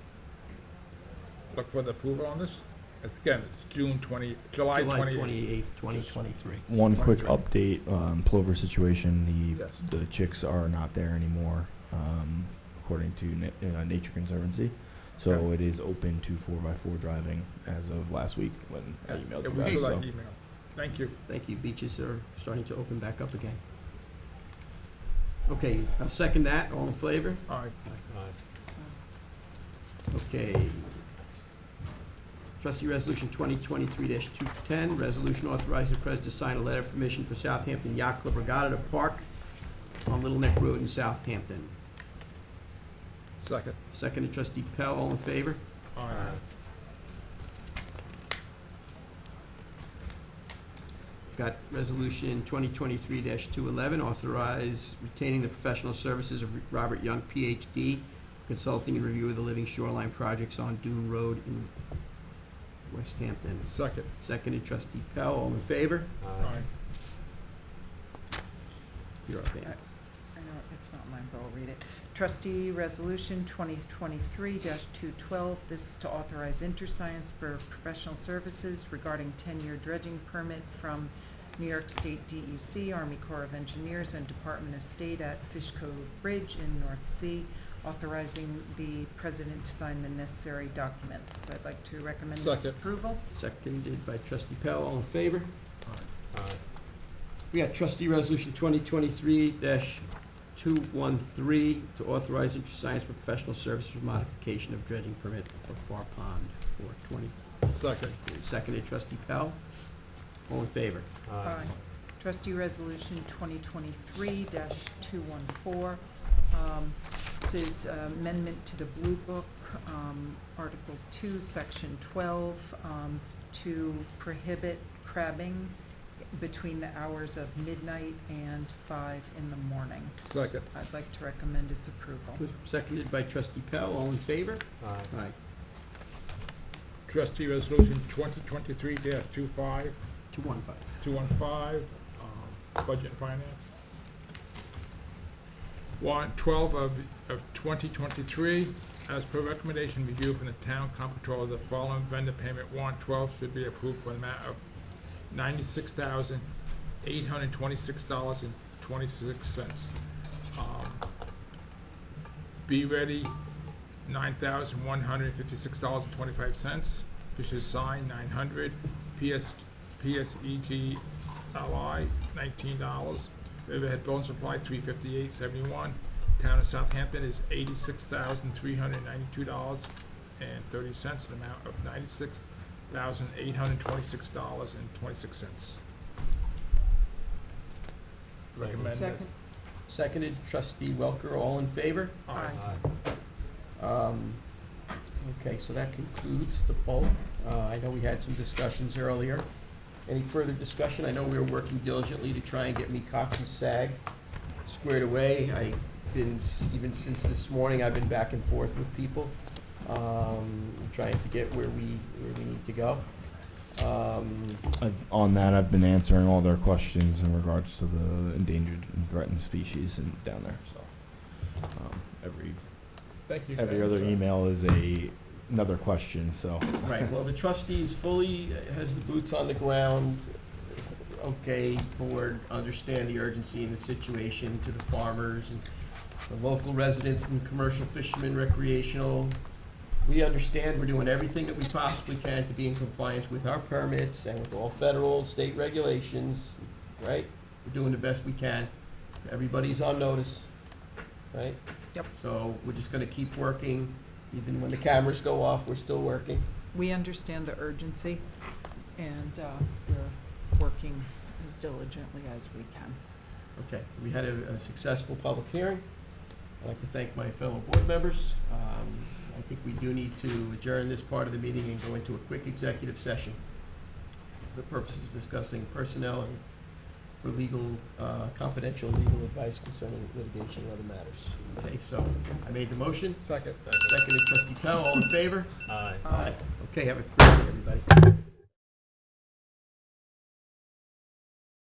Look for the approval on this. Again, it's July July 28th. 28th, 2023. One quick 23. update, Plover situation, Yes. the chicks are not there anymore, according to Nature Conservancy. So Okay. it is open to 4x4 driving as of last week when I emailed you we guys, saw so. that email. Thank you. Thank you. Beaches are starting to open back up again. Okay, I'll second that. All in favor? Aye. Aye. Okay. Trustee Resolution 2023-210, resolution authorizing the president to sign a letter of permission for Southampton Yacht Club Regatta to park on Little Neck Road in Southampton. Second. Seconded, trustee Pell. All in favor? Aye. Got resolution 2023-211, authorize retaining the professional services of Robert Young, Ph.D., consulting and review of the living shoreline projects on Dune Road in West Hampton. Second. Seconded, trustee Pell. All in favor? Aye. You're up, Ann. I know, it's not mine, but I'll read it. Trustee Resolution 2023-212, this is to authorize InterScience for professional services regarding 10-year dredging permit from New York State DEC, Army Corps of Engineers, and Department of State at Fish Cove Bridge in North Sea, authorizing the president to sign the necessary documents. I'd like to recommend its Second. approval. Seconded by trustee Pell. All in favor? Aye. We got trustee resolution 2023-213 to authorize InterScience for professional services for modification of dredging permit for Far Pond for 20. Second. Seconded, trustee Pell. All in favor? Aye. Trustee Resolution 2023-214. This is amendment to the Blue Book, Article 2, Section 12, to prohibit crabbing between the hours of midnight and 5 in the morning. Second. I'd like to recommend its approval. Seconded by Trustee Pell. All in favor? Aye. Aye. Trustee Resolution 2023-25, 215. Budget and Finance. Warrant 12 of 2023, as per recommendation review from the Town Comptroller, the following vendor payment warrant 12 should be approved for the amount of $96,826.26. Be Ready, $9,156.25. Fisher's Sign, $900. PSEG LI, $19. Riverhead Bone Supply, $358.71. Town of Southampton is $86,392.30, an amount of $96,826.26. Recommend. Second. Seconded, Trustee Welker. All in favor? Aye. Okay, so that concludes the bulk. I know we had some discussions earlier. Any further discussion? I know we were working diligently to try and get me Cox and Sag squared away. Even since this morning, I've been back and forth with people, trying to get where we need to go. On that, I've been answering all their questions in regards to the endangered and threatened species and down there. So Thank you. every other email is another question. So Right, well, the trustees fully has the boots on the ground. Okay, board, understand the urgency in the situation to the farmers and the local residents and commercial fishermen, recreational. We understand we're doing everything that we possibly can to be in compliance with our permits and with all federal, state regulations, right? We're doing the best we can. Everybody's on notice, right? Yep. So we're just gonna keep working. Even when the cameras go off, we're still working. We understand the urgency, and we're working as diligently as we can. Okay, we had a successful public hearing. I'd like to thank my fellow board members. I think we do need to adjourn this part of the meeting and go into a quick executive session. The purpose of discussing personnel and for legal, confidential legal advice concerning litigation and other matters. Okay, so I made the motion. Second. Seconded, Trustee Pell. All in favor? Aye. Aye. Okay, have a great day, everybody.